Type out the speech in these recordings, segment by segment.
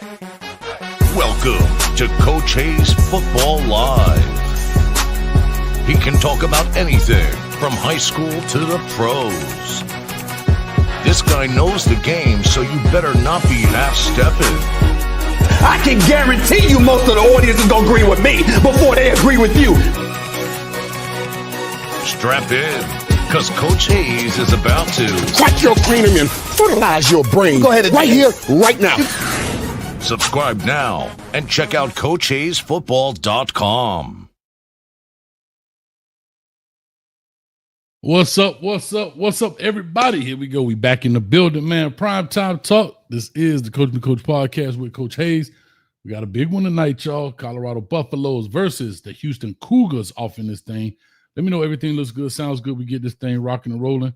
Welcome to Coach Hayes Football Live. He can talk about anything from high school to the pros. This guy knows the game, so you better not be half-stepping. I can guarantee you most of the audience is going to agree with me before they agree with you. Strap in, because Coach Hayes is about to crack your cranium and fertilize your brain. Go ahead and right here, right now. Subscribe now and check out CoachHayesFootball.com. What's up, everybody? Here we go. We back in the building, man. Prime time talk. This is the Coach Me Coach podcast with Coach Hayes. We got a big one tonight, y'all. Colorado Buffaloes versus the Houston Cougars off in this thing. Let me know everything looks good, sounds good. We get this thing rocking and rolling,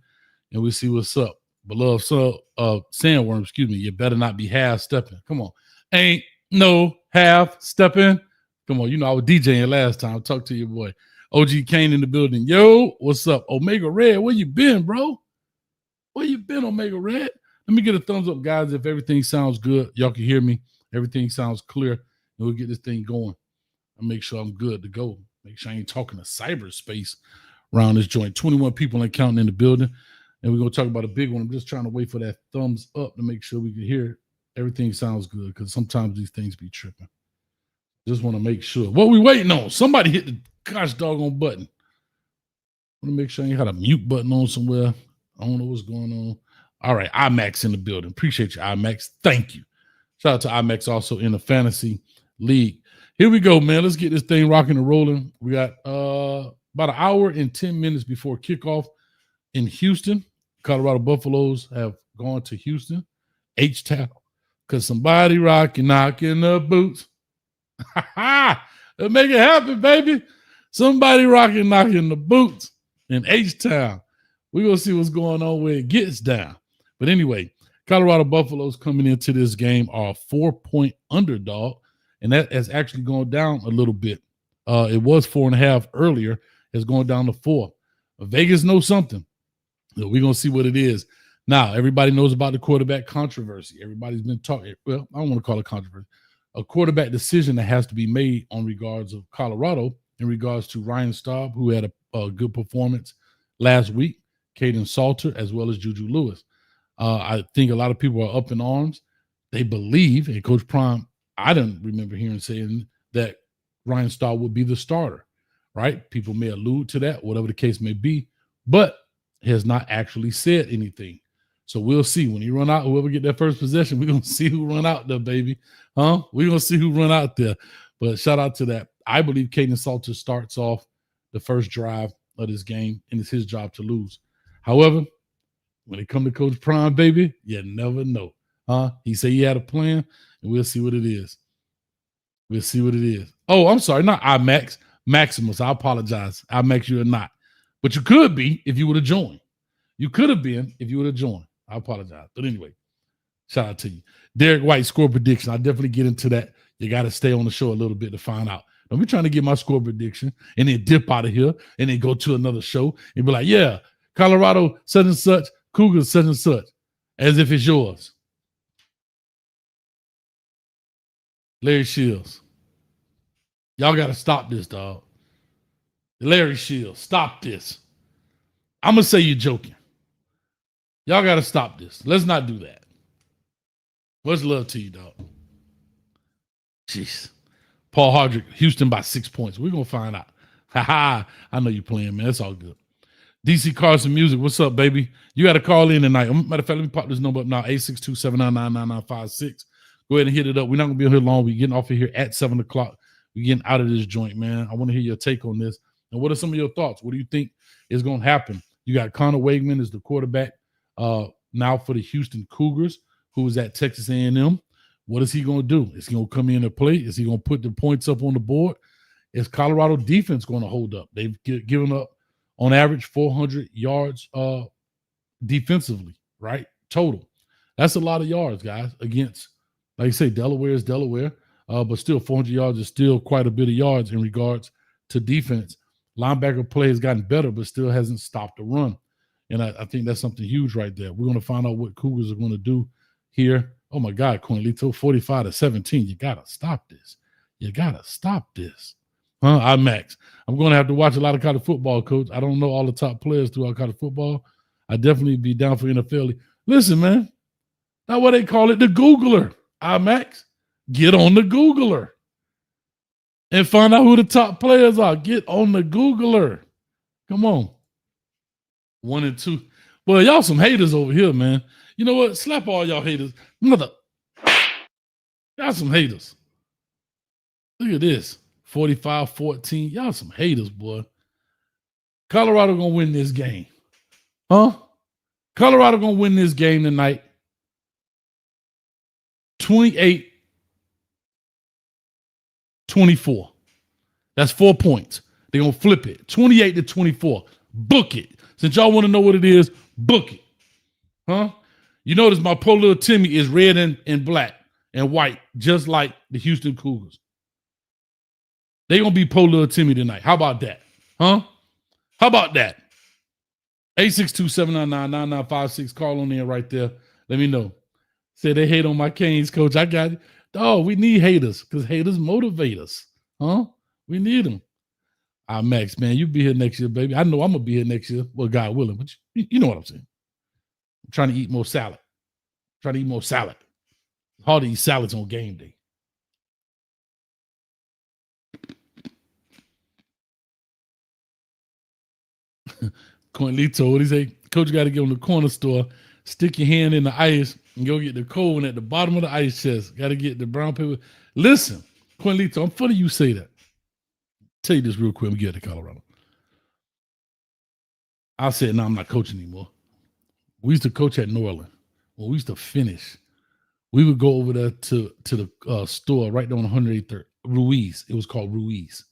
and we see what's up. Beloved sandworm, you better not be half-stepping. Come on. Ain't no half-stepping. Come on, you know I was DJing last time. Talk to your boy. OG Kane in the building. Yo, what's up? Omega Red, where you been, bro? Where you been, Omega Red? Let me get a thumbs up, guys, if everything sounds good. Y'all can hear me. Everything sounds clear, and we'll get this thing going. I'll make sure I'm good to go. Make sure I ain't talking to cyberspace around this joint. 21 people and counting in the building, and we're going to talk about a big one. I'm just trying to wait for that thumbs up to make sure we can hear everything sounds good, because sometimes these things be tripping. Just want to make sure. What we waiting on? Somebody hit the gosh doggone button. I want to make sure I ain't had a mute button on somewhere. I don't know what's going on. All right, IMAX in the building. Appreciate you, IMAX. Thank you. Shout out to IMAX also in the fantasy league. Here we go, man. Let's get this thing rocking and rolling. We got about an hour and 10 minutes before kickoff in Houston. Colorado Buffaloes have gone to Houston, H-Town, because somebody knocking the boots. Let's make it happen, baby. Somebody knocking the boots in H-Town. We're going to see what's going on where it gets down. But anyway, Colorado Buffaloes coming into this game are a 4-point underdog, and that has actually gone down a little bit. It was 4.5 earlier. It's going down to 4. Vegas knows something. So we're going to see what it is. Now, everybody knows about the quarterback controversy. Everybody's been talking. Well, I don't want to call it controversy. A quarterback decision that has to be made on regards of Colorado in regards to Ryan Staub, who had a good performance last week, Caden Salter, as well as Juju Lewis. I think a lot of people are up in arms. They believe, and Coach Prime, I didn't remember hearing saying that Ryan Staub would be the starter, right? People may allude to that, whatever the case may be, but has not actually said anything. So we'll see. When he run out, whoever get that first possession, we're going to see who run out there, baby. We're going to see who run out there. But shout out to that. I believe Caden Salter starts off the first drive of this game, and it's his job to lose. However, when it comes to Coach Prime, baby, you never know. He said he had a plan, and we'll see what it is. We'll see what it is. Oh, I'm sorry, not IMAX. Maximus, I apologize. IMAX, you're not. But you could be if you would have joined. You could have been if you would have joined. I apologize. But anyway, shout out to you. Derek White score prediction. I'll definitely get into that. You got to stay on the show a little bit to find out. Don't be trying to get my score prediction and then dip out of here and then go to another show and be like, yeah, Colorado such and such, Cougars such and such, as if it's yours. Larry Shields. Y'all got to stop this, dog. Larry Shields, stop this. I'm going to say you're joking. Y'all got to stop this. Let's not do that. Much love to you, dog. Jeez. Paul Hardrick, Houston by 6 points. We're going to find out. Ha-ha. I know you're playing, man. It's all good. DC Carson Music, what's up, baby? You got to call in tonight. Matter of fact, let me pop this number up now, 862-799-9956. Go ahead and hit it up. We're not going to be here long. We're getting off of here at 7 o'clock. We're getting out of this joint, man. I want to hear your take on this. And what are some of your thoughts? What do you think is going to happen? You got Connor Wegman as the quarterback now for the Houston Cougars, who is at Texas A&M. What is he going to do? Is he going to come in and play? Is he going to put the points up on the board? Is Colorado defense going to hold up? They've given up, on average, 400 yards defensively, right? Total. That's a lot of yards, guys, against, like you say, Delaware is Delaware, but still 400 yards is still quite a bit of yards in regards to defense. Linebacker play has gotten better, but still hasn't stopped the run. And I think that's something huge right there. We're going to find out what Cougars are going to do here Oh my God, Quinlito, 45-17. You gotta stop this. You gotta stop this. Huh? Max. I'm gonna have to watch a lot of college football, coach. I don't know all the top players throughout college football. I definitely be down for NFL. Listen, man. That's what they call it, the Googler. Max. Get on the Googler and find out who the top players are. Get on the Googler. Come on. 1 and 2. Well, y'all some haters over here, man. You know what? Slap all y'all haters. Y'all some haters. Look at this. 45-14. Y'all some haters, boy. Colorado gonna win this game. Huh? Colorado gonna win this game tonight. 28-24. That's 4 points. They're gonna flip it. 28-24. Book it. Since y'all want to know what it is, book it. Huh? You notice my poor little Timmy is red and black and white, just like the Houston Cougars. They're going to be poor little Timmy tonight. How about that? Huh? How about that? 862-799-9956. Call on in right there. Let me know. Say they hate on my Canes, coach. I got it. Oh, we need haters because haters motivate us. Huh? We need them. Max, man, you be here next year, baby. I know I'm going to be here next year. Well, God willing, but you know what I'm saying. I'm trying to eat more salad. It's hard to eat salads on game day. Coinlito, what he say? Coach got to get on the corner store, stick your hand in the ice, and go get the cold one at the bottom of the ice chest. Got to get the brown paper. Listen, Coinlito, I'm funny you say that. Tell you this real quick. I'm going to get to Colorado. I said, no, I'm not coaching anymore. We used to coach at New Orleans. When we used to finish, we would go over there to the store right there on 183rd, Ruiz. It was called Ruiz.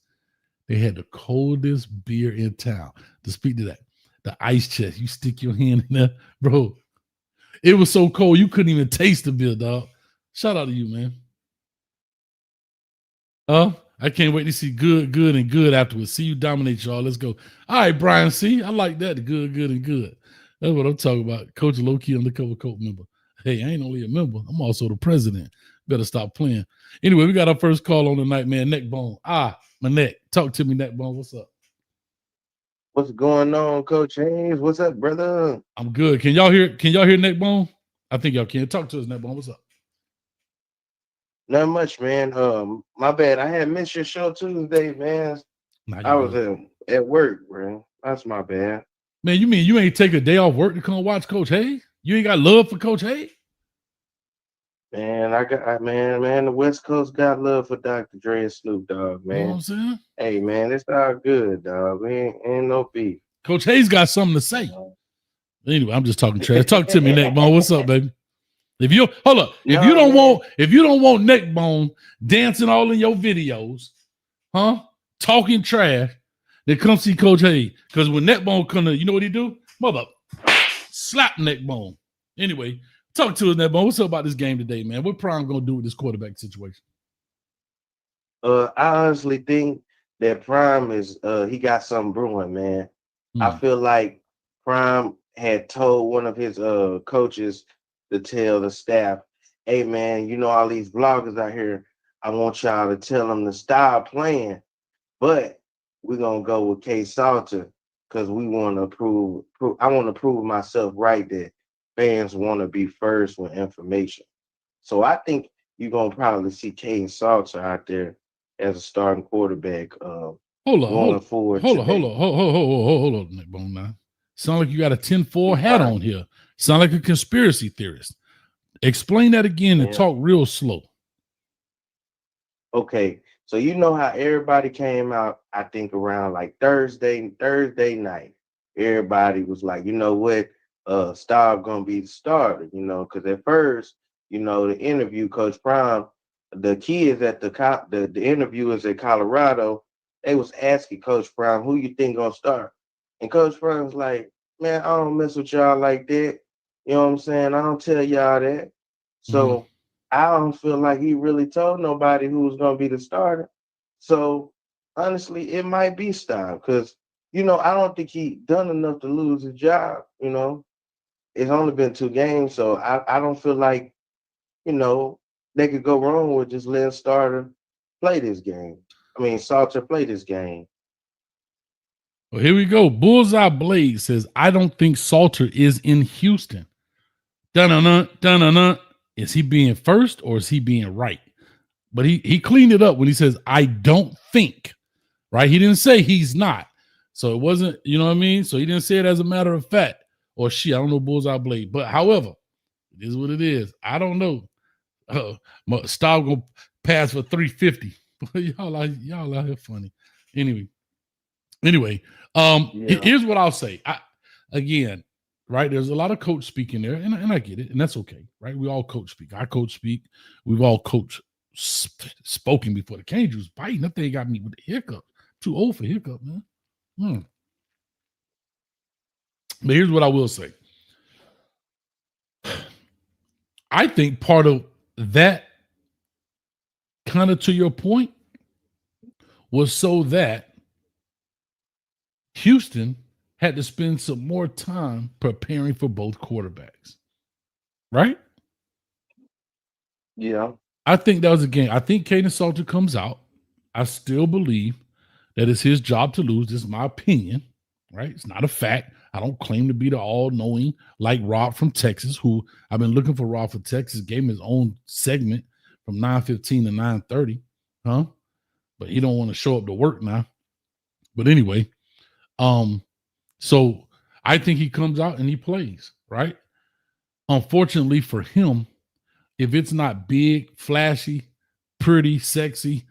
They had the coldest beer in town. To speak to that, the ice chest, you stick your hand in there, bro. It was so cold, you couldn't even taste the beer, dog. Shout out to you, man. I can't wait to see good, and good afterwards. See you dominate, y'all. Let's go. All right, Brian C. I like that, good, and good. That's what I'm talking about. Coach low-key undercover coach member. Hey, I ain't only a member. I'm also the president. Better stop playing. Anyway, we got our first call on tonight, man. Neckbone. My neck. Talk to me, Neckbone. What's up? What's going on, Coach Hayes? What's up, brother? I'm good. Can y'all hear Neckbone? I think y'all can. Talk to us, Neckbone. What's up? Not much, man. My bad. I had missed your show Tuesday, man. I was at work, bro. That's my bad. Man, you mean you ain't take a day off work to come watch Coach Hayes? You ain't got love for Coach Hayes? Man, man, the West Coast got love for Dr. Dre and Snoop Dogg, man. You know what I'm saying? Hey, man, it's all good, dog. Ain't no beef. Coach Hayes got something to say. Anyway, I'm just talking trash. Talk to me, Neckbone. What's up, baby? If you if you don't want Neckbone dancing all in your videos, talking trash, then come see Coach Hayes. Because when Neckbone come to, you know what he do? Mother slap Neckbone. Anyway, talk to us, Neckbone. What's up about this game today, man? What Prime gonna do with this quarterback situation? I honestly think that Prime is he got something brewing, man. I feel like Prime had told one of his coaches to tell the staff, hey man, you know all these vloggers out here, I want y'all to tell them to stop playing, but we're gonna go with K Salter because we want to prove I want to prove myself right that fans want to be first with information. So I think you're gonna probably see K Salter out there as a starting quarterback. Hold on, Neckbone now. Sound like you got a 10-4 hat on here. Sound like a conspiracy theorist. Explain that again and talk real slow. Okay, so you know how everybody came out, I think around like Thursday night. Everybody was like, you know what, Staub gonna be the starter, you know, because at first, you know, the interview, Coach Prime, the kids at the interviewers at Colorado, they was asking Coach Prime, who you think gonna start? And Coach Prime was like, man, I don't mess with y'all like that. You know what I'm saying? I don't tell y'all that. So I don't feel like he really told nobody who was going to be the starter. So honestly, it might be Staub because, you know, I don't think he done enough to lose his job. You know, it's only been 2 games. So I don't feel like you know, they could go wrong with just letting Starter play this game. I mean, Salter play this game. Well, here we go. Bullseye Blade says, I don't think Salter is in Houston. Dun-dun-dun, dun-dun-dun. Is he being first or is he being right? But he cleaned it up when he says, I don't think, right? He didn't say he's not. So it wasn't, you know what I mean? So he didn't say it as a matter of fact. Or I don't know Bullseye Blade. But however, it is what it is. I don't know. Staub gonna pass for 350. y'all out here funny. Anyway, here's what I'll say. Again, right? There's a lot of coach speaking there, and I get it, and that's okay, right? We all coach speak. I coach speak. We've all coach spoken before. The cane juice biting. That thing got me with the hiccup. Too old for hiccup, man. But here's what I will say. I think part of that, kind of to your point, was so that Houston had to spend some more time preparing for both quarterbacks. Right? Yeah. I think that was a game. I think Caden Salter comes out. I still believe that it's his job to lose. This is my opinion. Right? It's not a fact. I don't claim to be the all-knowing like Rob from Texas, who I've been looking for Rob from Texas, gave him his own segment from 9:15 to 9:30. But he don't want to show up to work now. But anyway, so I think he comes out and he plays, right? Unfortunately for him, if it's not big, flashy, pretty, sexy,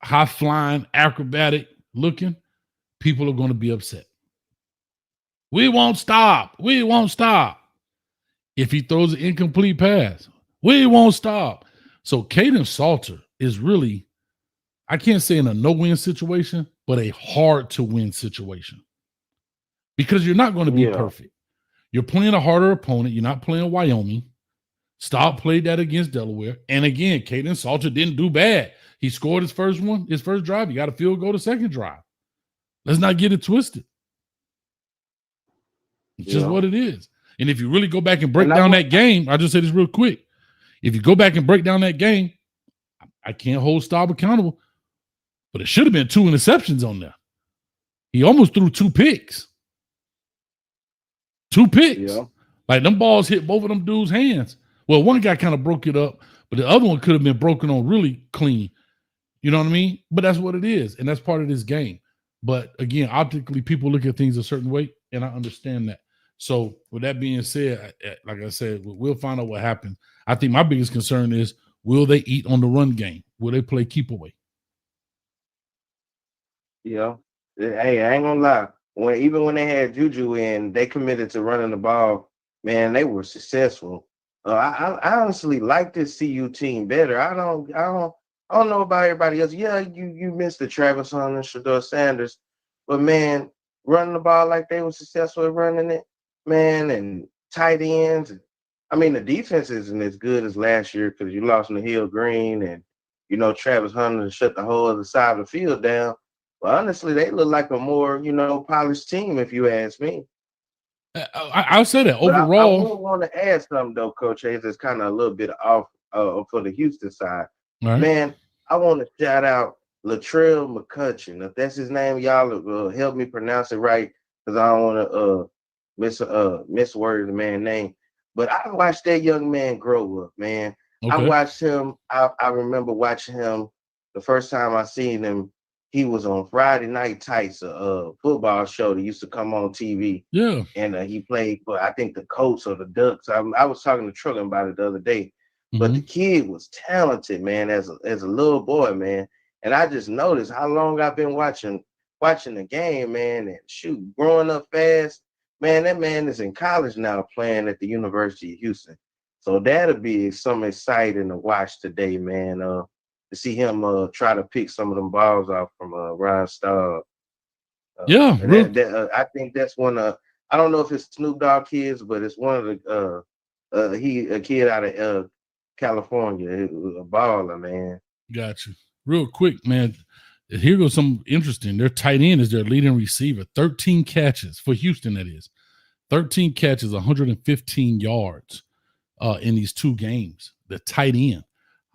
high-flying, acrobatic looking, people are going to be upset. We won't stop. We won't stop. If he throws an incomplete pass, we won't stop. So Caden Salter is really, I can't say in a no-win situation, but a hard-to-win situation. Because you're not going to be perfect. You're playing a harder opponent. You're not playing Wyoming. Staub played that against Delaware. And again, Caden Salter didn't do bad. He scored his first drive. You got a field goal the second drive. Let's not get it twisted. It's just what it is. And if you really go back and break down that game, I'll just say this real quick. If you go back and break down that game, I can't hold Staub accountable, but it should have been 2 interceptions on there. He almost threw 2 picks. 2 picks. Yeah. Like them balls hit both of them dudes' hands. Well, one guy kind of broke it up, but the other one could have been broken on really clean. You know what I mean? But that's what it is, and that's part of this game. But again, optically, people look at things a certain way, and I understand that. So with that being said, like I said, we'll find out what happens. I think my biggest concern is, will they eat on the run game? Will they play keep away? Yeah. Hey, I ain't gonna lie. Even when they had Juju in, they committed to running the ball. Man, they were successful. I honestly like this CU team better. I don't know about everybody else. Yeah, you missed the Travis Hunter and Shedeur Sanders, but man, running the ball like they were successful at running it, man, and tight ends. I mean, the defense isn't as good as last year because you lost Naheil Green and Travis Hunter shut the whole other side of the field down. But honestly, they look like a more polished team, if you ask me. I'll say that overall. I want to add something though, Coach Hayes. It's kind of a little bit off for the Houston side. Right. Man, I want to shout out Latrell McCutcheon. If that's his name, y'all help me pronounce it right, because I don't want to misword the man's name. But I watched that young man grow up, man. Okay. I watched him. I remember watching him the first time I seen him. He was on Friday Night Tights, a football show that used to come on TV. Yeah. And he played for, I think, the Colts or the Ducks. I was talking to Trugan about it the other day. Mm-hmm. But the kid was talented, man, as a little boy, man. And I just noticed how long I've been watching the game, man, and growing up fast. Man, that man is in college now playing at the University of Houston. So that'll be some exciting to watch today, man. To see him try to pick some of them balls off from Ryan Staub. I think that's one of, I don't know if it's Snoop Dogg kids, but it's one of the a kid out of California, a baller, man. Got you. Real quick, man. Here goes some interesting. Their tight end is their leading receiver. 13 catches for Houston, that is. 13 catches, 115 yards. in these two games, the tight end.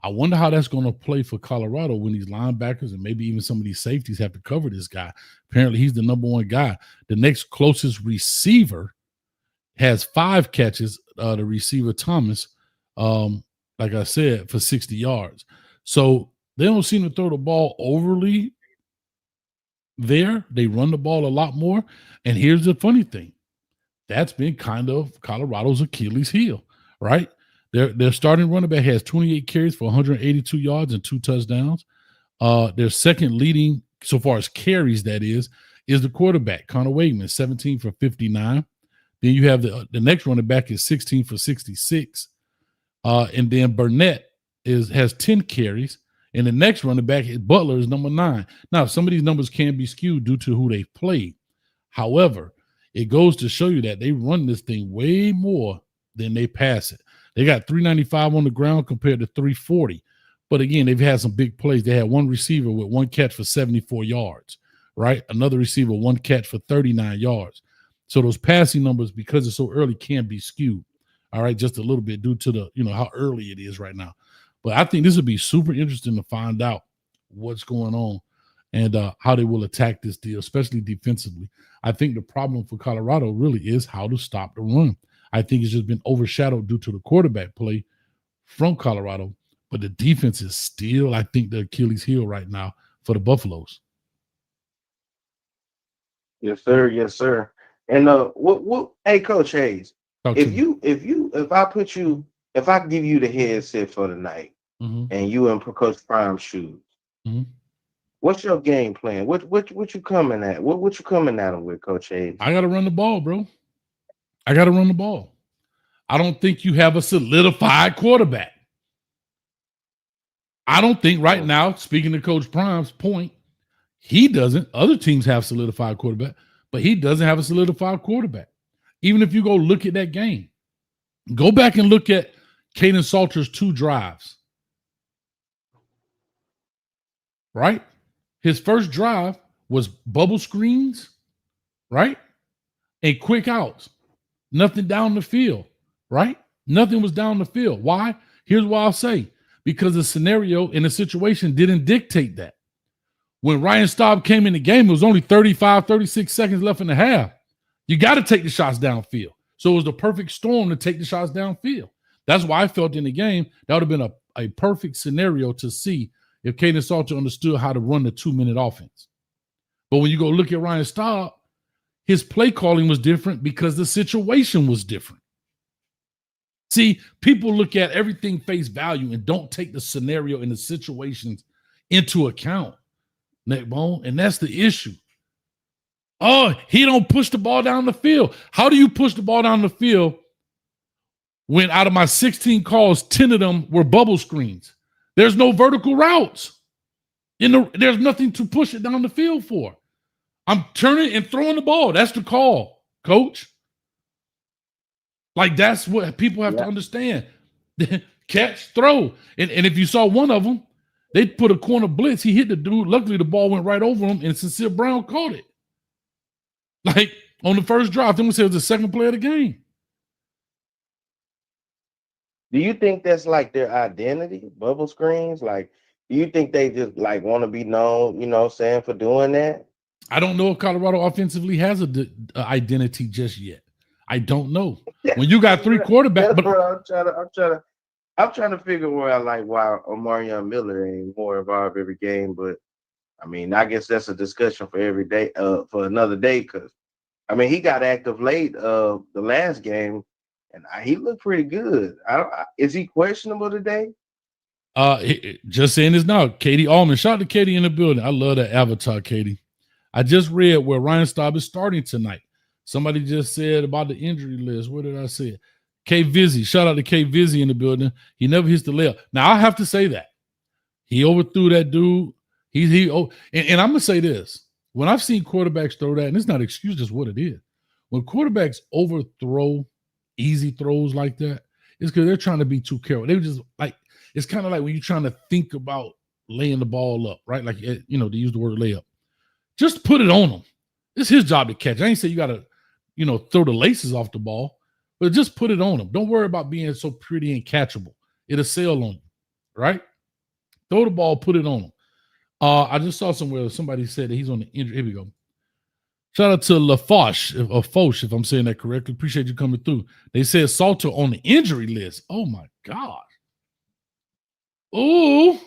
I wonder how that's going to play for Colorado when these linebackers and maybe even some of these safeties have to cover this guy. Apparently, he's the number one guy. The next closest receiver has 5 catches, the receiver Thomas, like I said, for 60 yards. So they don't seem to throw the ball overly there. They run the ball a lot more. And here's the funny thing. That's been kind of Colorado's Achilles heel, right? Their starting running back has 28 carries for 182 yards and 2 touchdowns. Their second leading, so far as carries, that is the quarterback, Connor Wakeman, 17 for 59. Then you have the next running back is 16 for 66. And then Burnett has 10 carries. And the next running back, Butler, is number 9. Now, some of these numbers can be skewed due to who they've played. However, it goes to show you that they run this thing way more than they pass it. They got 395 on the ground compared to 340. But again, they've had some big plays. They had one receiver with 1 catch for 74 yards, right? Another receiver, 1 catch for 39 yards. So those passing numbers, because it's so early, can be skewed, all right, just a little bit due to the, how early it is right now. But I think this would be super interesting to find out what's going on and how they will attack this deal, especially defensively. I think the problem for Colorado really is how to stop the run. I think it's just been overshadowed due to the quarterback play from Colorado, but the defense is still, I think, the Achilles heel right now for the Buffaloes. Yes, sir. Yes, sir. And hey, Coach Hayes, if I give you the headset for the night, and you in Coach Prime's shoes, what's your game plan? What you coming at? What you coming at him with, Coach Hayes? I got to run the ball, bro. I got to run the ball. I don't think you have a solidified quarterback. I don't think right now, speaking to Coach Prime's point, he doesn't. Other teams have solidified quarterback, but he doesn't have a solidified quarterback. Even if you go look at that game, go back and look at Kaden Salter's 2 drives. Right? His first drive was bubble screens, right? And quick outs. Nothing down the field, right? Nothing was down the field. Why? Here's why I'll say. Because the scenario and the situation didn't dictate that. When Ryan Staub came in the game, it was only 35, 36 seconds left in the half. You got to take the shots downfield. So it was the perfect storm to take the shots downfield. That's why I felt in the game that would have been a perfect scenario to see if Kaden Salter understood how to run the 2-minute offense. But when you go look at Ryan Staub, his play calling was different because the situation was different. See, people look at everything face value and don't take the scenario and the situations into account, Neckbone, and that's the issue. Oh, he don't push the ball down the field. How do you push the ball down the field when out of my 16 calls, 10 of them were bubble screens? There's no vertical routes. There's nothing to push it down the field for. I'm turning and throwing the ball. That's the call, coach. Like, that's what people have to understand. Catch, throw. And if you saw one of them, they put a corner blitz. He hit the dude. Luckily, the ball went right over him, and Sincere Brown caught it. Like, on the first drive, then we said it was the second play of the game. Do you think that's like their identity, bubble screens? Like, do you think they just like want to be known, for doing that? I don't know if Colorado offensively has an identity just yet. I don't know. When you got 3 quarterbacks, but I'm trying to figure out like why Omarion Miller ain't more involved every game. But I mean, I guess that's a discussion for every day, for another day. Because I mean, he got active late the last game. And he looked pretty good. Is he questionable today? Just saying this now. Katie Allman. Shout out to Katie in the building. I love that avatar, Katie. I just read where Ryan Staub is starting tonight. Somebody just said about the injury list. What did I say? K Vizzy. Shout out to K Vizzy in the building. He never hits the layup. Now, I have to say that. He overthrew that dude. And I'm going to say this. When I've seen quarterbacks throw that, and it's not excuse, just what it is. When quarterbacks overthrow easy throws like that, it's because they're trying to be too careful. They just like, it's kind of like when you're trying to think about laying the ball up, right? Like, to use the word layup. Just put it on him. It's his job to catch. I ain't say you got to, throw the laces off the ball, but just put it on them. Don't worry about being so pretty and catchable. It'll sail on you, right? Throw the ball, put it on them. I just saw somewhere somebody said that he's on the injury. Here we go. Shout out to LaFoche, or Foch, if I'm saying that correctly. Appreciate you coming through. They said Salter on the injury list. Oh my God. Ooh.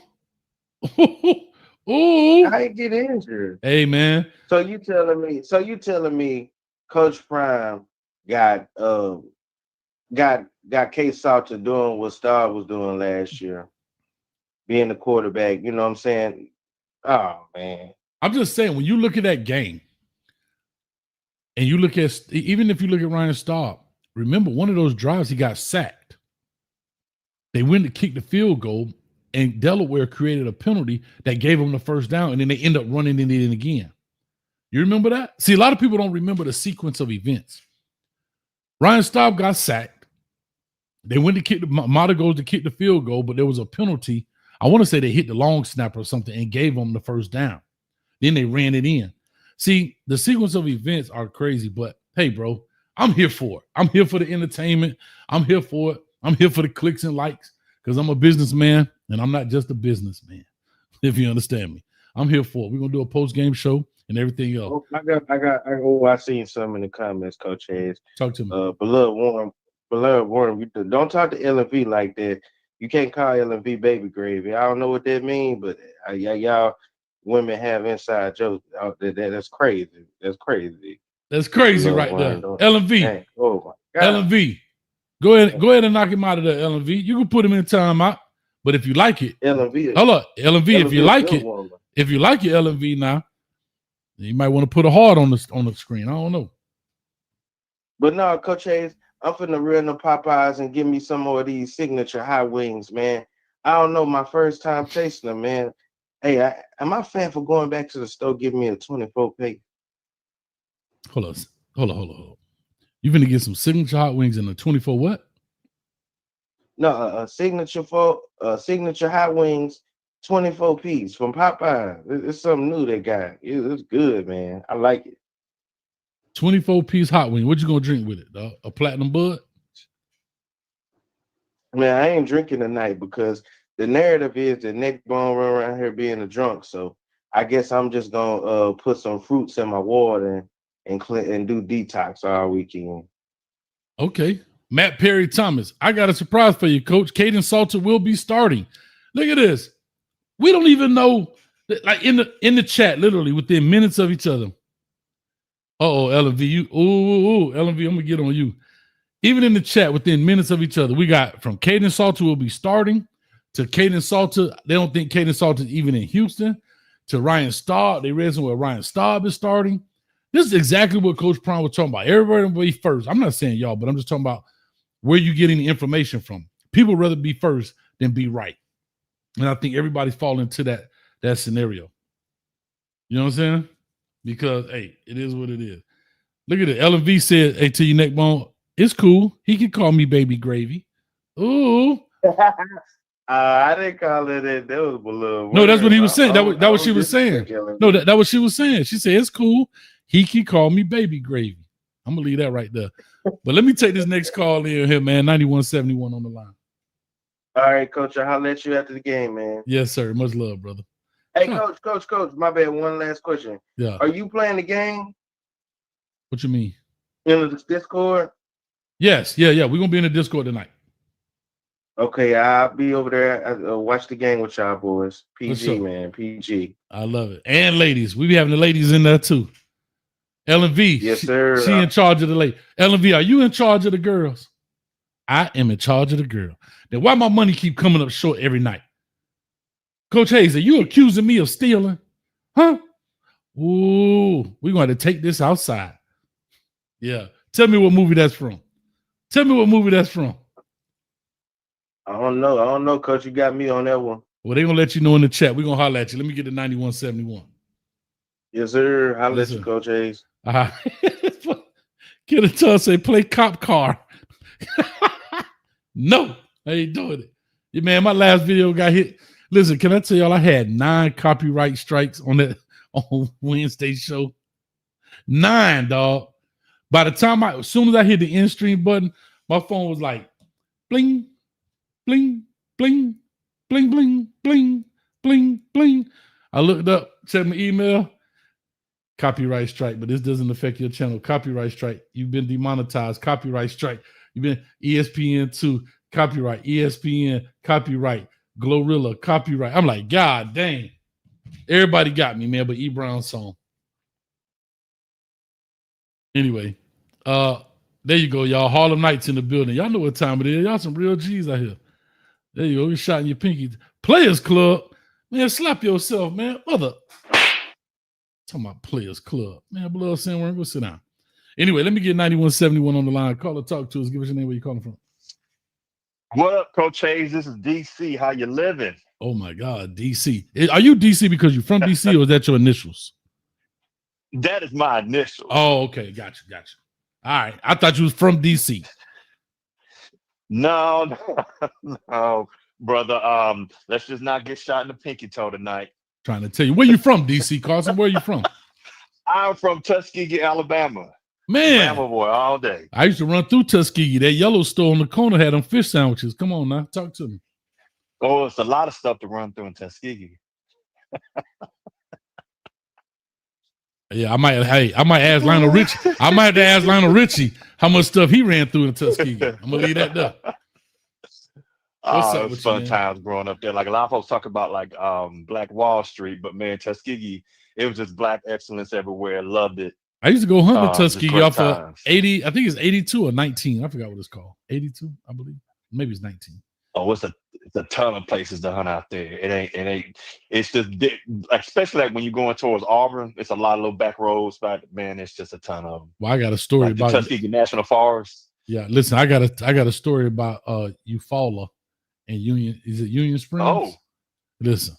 Ooh. I get injured. Hey man. So you telling me Coach Prime got Case Salter doing what Staub was doing last year, being the quarterback. You know what I'm saying? Oh man. I'm just saying, when you look at that game, and you look at, even if you look at Ryan Staub, remember one of those drives he got sacked. They went to kick the field goal, and Delaware created a penalty that gave them the first down, and then they end up running it in again. You remember that? See, a lot of people don't remember the sequence of events. Ryan Staub got sacked. They went to kick the Mata goes to kick the field goal, but there was a penalty. I want to say they hit the long snapper or something and gave them the first down. Then they ran it in. See, the sequence of events are crazy, but hey, bro, I'm here for it. I'm here for the entertainment. I'm here for it. I'm here for the clicks and likes because I'm a businessman and I'm not just a businessman, if you understand me. I'm here for it. We're going to do a post-game show and everything else. I seen some in the comments, Coach Hayes. Talk to me. Beloved Warren, don't talk to LV like that. You can't call LV baby gravy. I don't know what that means, but y'all women have inside jokes out there. That's crazy. That's crazy. That's crazy right there. LV. Oh my God. LV. Go ahead and knock him out of there, LV. You can put him in timeout, but if you like it, LV. Hold up, LV. If you like it, LV now, you might want to put a heart on the screen. I don't know. But no, Coach Hayes, I'm finna reel the Popeyes and give me some more of these signature hot wings, man. I don't know, my first time tasting them, man. Hey, am I fan for going back to the store, give me a 24 piece? Hold on. You finna get some signature hot wings in a 24 what? No, signature hot wings, 24 piece from Popeyes. It's something new they got. It's good, man. I like it. 24-piece hot wing. What you gonna drink with it, dog? A platinum bud? Man, I ain't drinking tonight because the narrative is that Nick Bone run around here being a drunk. So I guess I'm just gonna put some fruits in my water and do detox all weekend. Okay. Matt Perry Thomas. I got a surprise for you, Coach. Caden Salter will be starting. Look at this. We don't even know, like in the chat, literally within minutes of each other. LV, LV, I'm gonna get on you. Even in the chat, within minutes of each other, we got from Caden Salter will be starting to Caden Salter. They don't think Caden Salter is even in Houston. To Ryan Staub, they read somewhere Ryan Staub is starting. This is exactly what Coach Prime was talking about. Everybody be first. I'm not saying y'all, but I'm just talking about where you getting the information from. People rather be first than be right, and I think everybody's falling into that scenario. You know what I'm saying? Because, hey, it is what it is. Look at it. LV said, hey, to your neck bone, it's cool. He can call me baby gravy. Ooh. I didn't call it that. That was a little. No, that's what he was saying. That was what she was saying. No, that what she was saying. She said, it's cool. He can call me baby gravy. I'm going to leave that right there. But let me take this next call in here, man. 9171 on the line. All right, Coach. I'll let you after the game, man. Yes, sir. Much love, brother. Hey, Coach, my bad. One last question. Yeah. Are you playing the game? What you mean? In the Discord? Yes. Yeah. We're going to be in the Discord tonight. Okay, I'll be over there. I'll watch the game with y'all boys. PG, sure. Man. PG. I love it. And ladies. We be having the ladies in there, too. LV. Yes, sir. She in charge of the ladies. LV, are you in charge of the girls? I am in charge of the girl. Then why my money keep coming up short every night? Coach Hayes, are you accusing me of stealing? Huh? Ooh, we're going to take this outside. Yeah. Tell me what movie that's from. I don't know, Coach. You got me on that one. Well, they're going to let you know in the chat. We're going to holler at you. Let me get the 9171. Yes, sir. I'll let you, Coach Hayes. Get a tell say, play cop car. No, I ain't doing it. Yeah, man, my last video got hit. Listen, can I tell y'all I had 9 copyright strikes on Wednesday show? 9, dog. By the time as soon as I hit the end stream button, My phone was like, bling, bling, bling, bling, bling, bling, bling, bling. I looked up, checked my email. Copyright strike, but this doesn't affect your channel. Copyright strike. You've been demonetized. Copyright strike. You've been ESPN2. Copyright. ESPN. Copyright. Glorilla. Copyright. I'm like, God dang. Everybody got me, man, but E. Brown's song. Anyway, there you go, y'all. Harlem Nights in the building. Y'all know what time it is. Y'all some real G's out here. There you go. You're shotting your pinky. Players Club. Man, slap yourself, man. Mother. Talking about Players Club. Man, blood sandworm, go sit down. Anyway, let me get 9171 on the line. Call or talk to us. Give us your name, where you calling from. What up, Coach Hayes? This is DC. How you living? Oh, my God, DC. Are you DC because you're from DC or is that your initials? That is my initials. Oh, okay. Gotcha. All right. I thought you was from DC. No, brother. Let's just not get shot in the pinky toe tonight. Trying to tell you. Where you from, DC, Carson? Where are you from? I'm from Tuskegee, Alabama. Man. Alabama boy all day. I used to run through Tuskegee. That yellow store on the corner had them fish sandwiches. Come on now. Talk to me. Oh, it's a lot of stuff to run through in Tuskegee. Yeah, I might ask Lionel Richie. I might have to ask Lionel Richie how much stuff he ran through in Tuskegee. I'm gonna leave that there. What's up It was with fun you, times growing up there. Like a lot of folks talk about like Black Wall Street, but man, Tuskegee, it was just black excellence everywhere. Loved it. I used to go hunt in Tuskegee off of times. 80. I think it's 82 or 19. I forgot what it's called. 82, I believe. Maybe it's 19. Oh, it's a ton of places to hunt out there. It ain't. It's just especially like when you're going towards Auburn. It's a lot of little back roads, but man, it's just a ton of them. Well, I got a story like about the Tuskegee National Forest. Yeah, listen, I got a story about Eufaula and Union. Is it Union Springs? Oh, listen,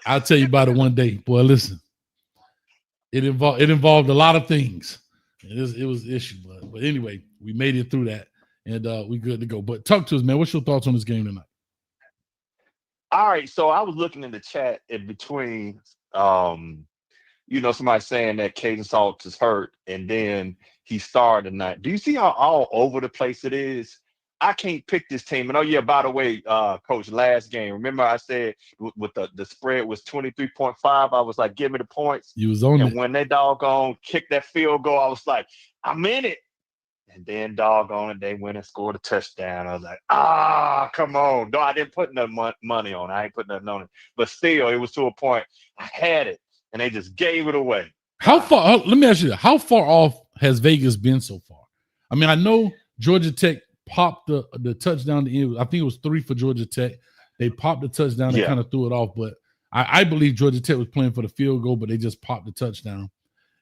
I'll tell you about it one day, boy. Listen, it involved a lot of things. It was an issue, but anyway, we made it through that, and we good to go. But talk to us, man. What's your thoughts on this game tonight? All right, so I was looking in the chat in between, somebody saying that Caden Salt is hurt, and then he started tonight. Do you see how all over the place it is? I can't pick this team. And oh yeah, by the way, Coach, last game, remember I said with the spread was 23.5. I was like, give me the points. You was on it. And when they doggone kicked that field goal, I was like, I'm in it. And then doggone it, they went and scored a touchdown. I was like, come on. No, I didn't put no money on it. I ain't put nothing on it. But still, it was to a point. I had it, and they just gave it away. How far? Let me ask you that. How far off has Vegas been so far? I mean, I know Georgia Tech popped the touchdown. I think it was 3 for Georgia Tech. They popped the touchdown and kind of threw it off. But I believe Georgia Tech was playing for the field goal, but they just popped the touchdown.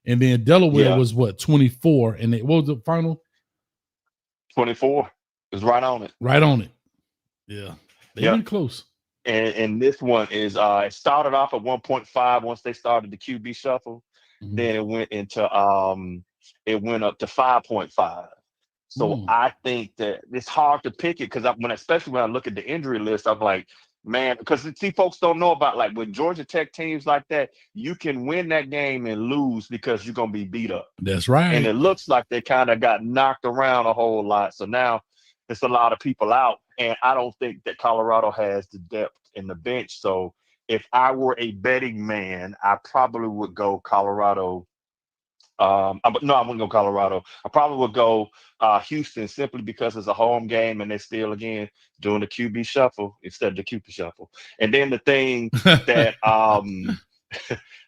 And then Delaware was 24, and what was the final? 24 is right on it. Right on it. Yeah. They've been close. And this one is it started off at 1.5 once they started the QB shuffle. Mm-hmm. Then it went into it went up to 5.5. So I think that it's hard to pick it because especially when I look at the injury list, I'm like, man, because see, folks don't know about like with Georgia Tech teams like that, you can win that game and lose because you're gonna be beat up. That's right. And it looks like they kind of got knocked around a whole lot. So now it's a lot of people out, and I don't think that Colorado has the depth in the bench. So if I were a betting man, I probably would go Colorado. No, I wouldn't go Colorado. I probably would go Houston simply because it's a home game and they're still again doing the QB shuffle instead of the QB shuffle. And then the thing that I'm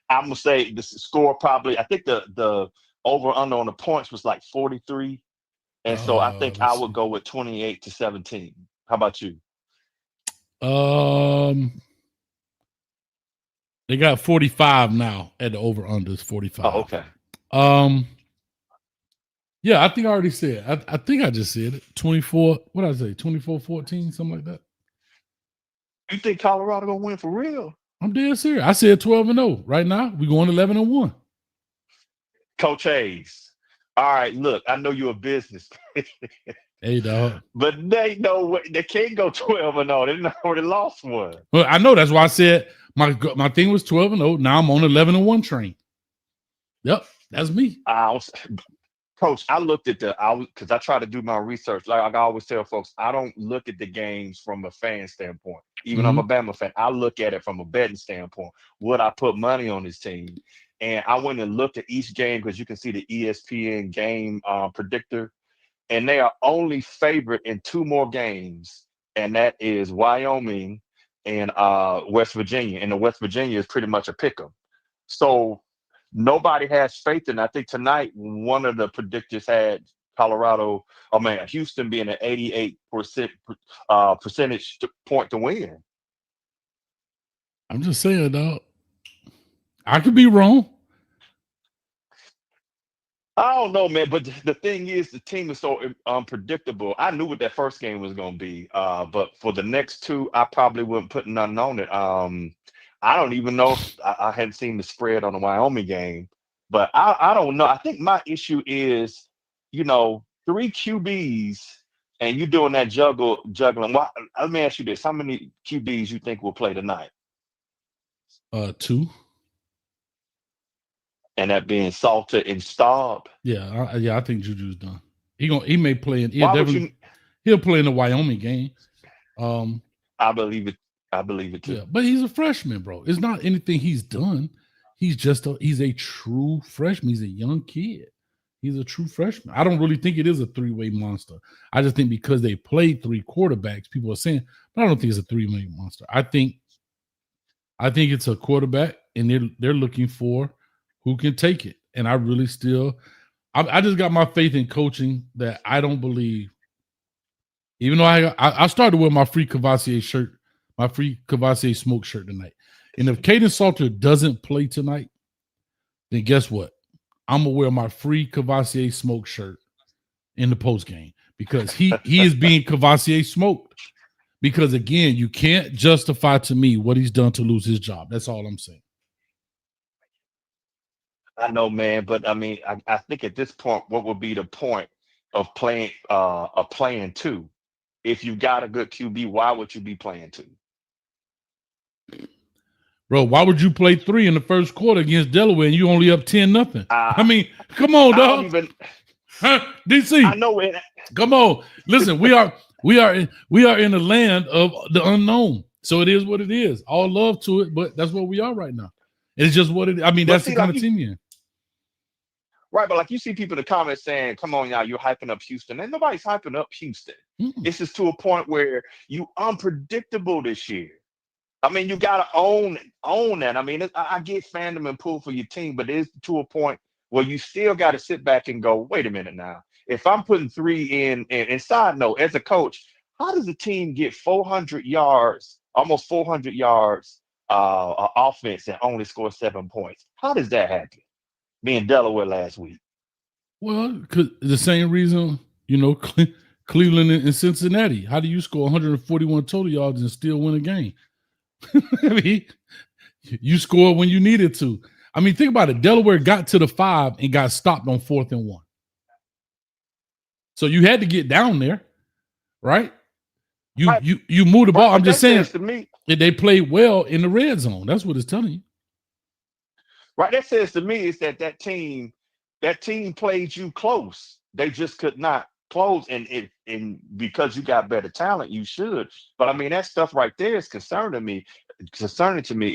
gonna say the score probably I think the over under on the points was like 43, and so I think I would go with 28-17. How about you? They got 45 now at the over under is 45. Oh, okay. Yeah, I think I already said. I think I just said it. 24. What did I say? 24-14, something like that. You think Colorado gonna win for real? I'm dead serious. I said 12-0. Right now, we're going 11-1. Coach Hayes. All right, look, I know you're a business. Hey, dog. But they know they can't go 12-0. They already lost one. Well, I know that's why I said my thing was 12-0. Now I'm on 11-1 train. Yep, that's me. Coach, I looked at because I try to do my research. Like I always tell folks, I don't look at the games from a fan standpoint. Even I'm a Bama fan, I look at it from a betting standpoint. Would I put money on this team? And I went and looked at each game because you can see the ESPN game predictor, and they are only favored in 2 more games, and that is Wyoming and West Virginia. And the West Virginia is pretty much a pick 'em. So nobody has faith in. I think tonight one of the predictors had Houston being an 88% percentage point to win. I'm just saying, dog. I could be wrong. I don't know, man. But the thing is, the team is so unpredictable. I knew what that first game was going to be. But for the next 2, I probably wouldn't put nothing on it. I don't even know if I hadn't seen the spread on the Wyoming game. But I don't know. I think my issue is, 3 QBs and you doing that juggling. Let me ask you this. How many QBs you think will play tonight? 2. And that being Salter and Staub. Yeah, I think Juju's done. He may play in. He'll play in the Wyoming game. I believe it. I believe it too. Yeah, but he's a freshman, bro. It's not anything he's done. He's a true freshman. He's a young kid. He's a true freshman. I don't really think it is a 3-way monster. I just think because they played 3 quarterbacks, people are saying, but I don't think it's a 3-way monster. I think it's a quarterback, and they're looking for who can take it. And I really I just got my faith in coaching that I don't believe, even though I started with my free Cavassier shirt, my free Cavassier smoke shirt tonight. And if Caden Salter doesn't play tonight, then guess what? I'm going to wear my free Cavassier smoke shirt in the post game because he is being Cavassier smoked. Because again, you can't justify to me what he's done to lose his job. That's all I'm saying. I know, man, but I mean, I think at this point, what would be the point of playing 2? If you've got a good QB, why would you be playing 2? Bro, why would you play 3 in the first quarter against Delaware and you only up 10-0? I mean, come on, dog. DC. I know it. Come on. Listen, we are in the land of the unknown. So it is what it is. All love to it, but that's where we are right now. It's just what it is. I mean, that's the kind of team you're in. Right, but like you see people in the comments saying, come on now, you're hyping up Houston. And nobody's hyping up Houston. It's just to a point where you unpredictable this year. I mean, you got to own that. I mean, I get fandom and pull for your team, but it's to a point where you still got to sit back and go, wait a minute now. If I'm putting 3 in, and side note, as a coach, how does a team get 400 yards, almost 400 yards offense and only score 7 points? How does that happen? Me in Delaware last week. Well, because the same reason, Cleveland and Cincinnati. How do you score 141 total yards and still win a game? I mean, you scored when you needed to. I mean, think about it. Delaware got to the 5 and got stopped on 4th and 1. So you had to get down there, right? You moved the ball. I'm just saying to me, they played well in the red zone. That's what it's telling you. Right. That says to me is that team played you close. They just could not close. And because you got better talent, you should. But I mean, that stuff right there is concerning to me.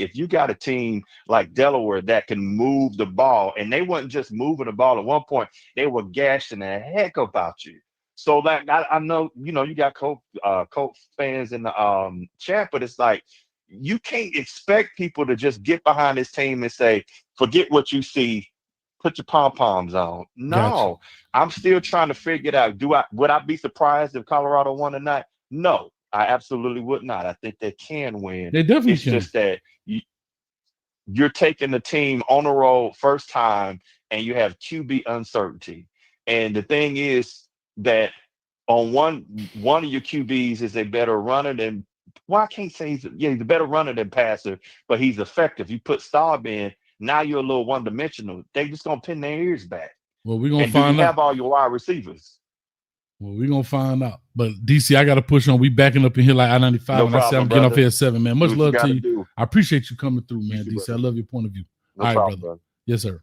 If you got a team like Delaware that can move the ball, and they wasn't just moving the ball at one point, they were gashing the heck about you. So that I know, you got Colt fans in the chat, but it's like, you can't expect people to just get behind this team and say, forget what you see, put your pom-poms on. No, gotcha. I'm still trying to figure it out. Would I be surprised if Colorado won tonight? No, I absolutely would not. I think they can win. They definitely it's can. Just that you're taking the team on the road first time and you have QB uncertainty. And the thing is that on one of your QBs is a better runner than I can't say he's a better runner than passer, but he's effective. You put Staub in, now you're a little one-dimensional. They just gonna pin their ears back. Well, we're gonna find out. Have all your wide receivers. Well, we're gonna find out. But DC, I gotta push on. We backing up in here like I-95, and I say I'm getting off here at 7, man. Much love to you. I appreciate you coming through, man. DC, I love your point of view. All right, brother. Yes, sir.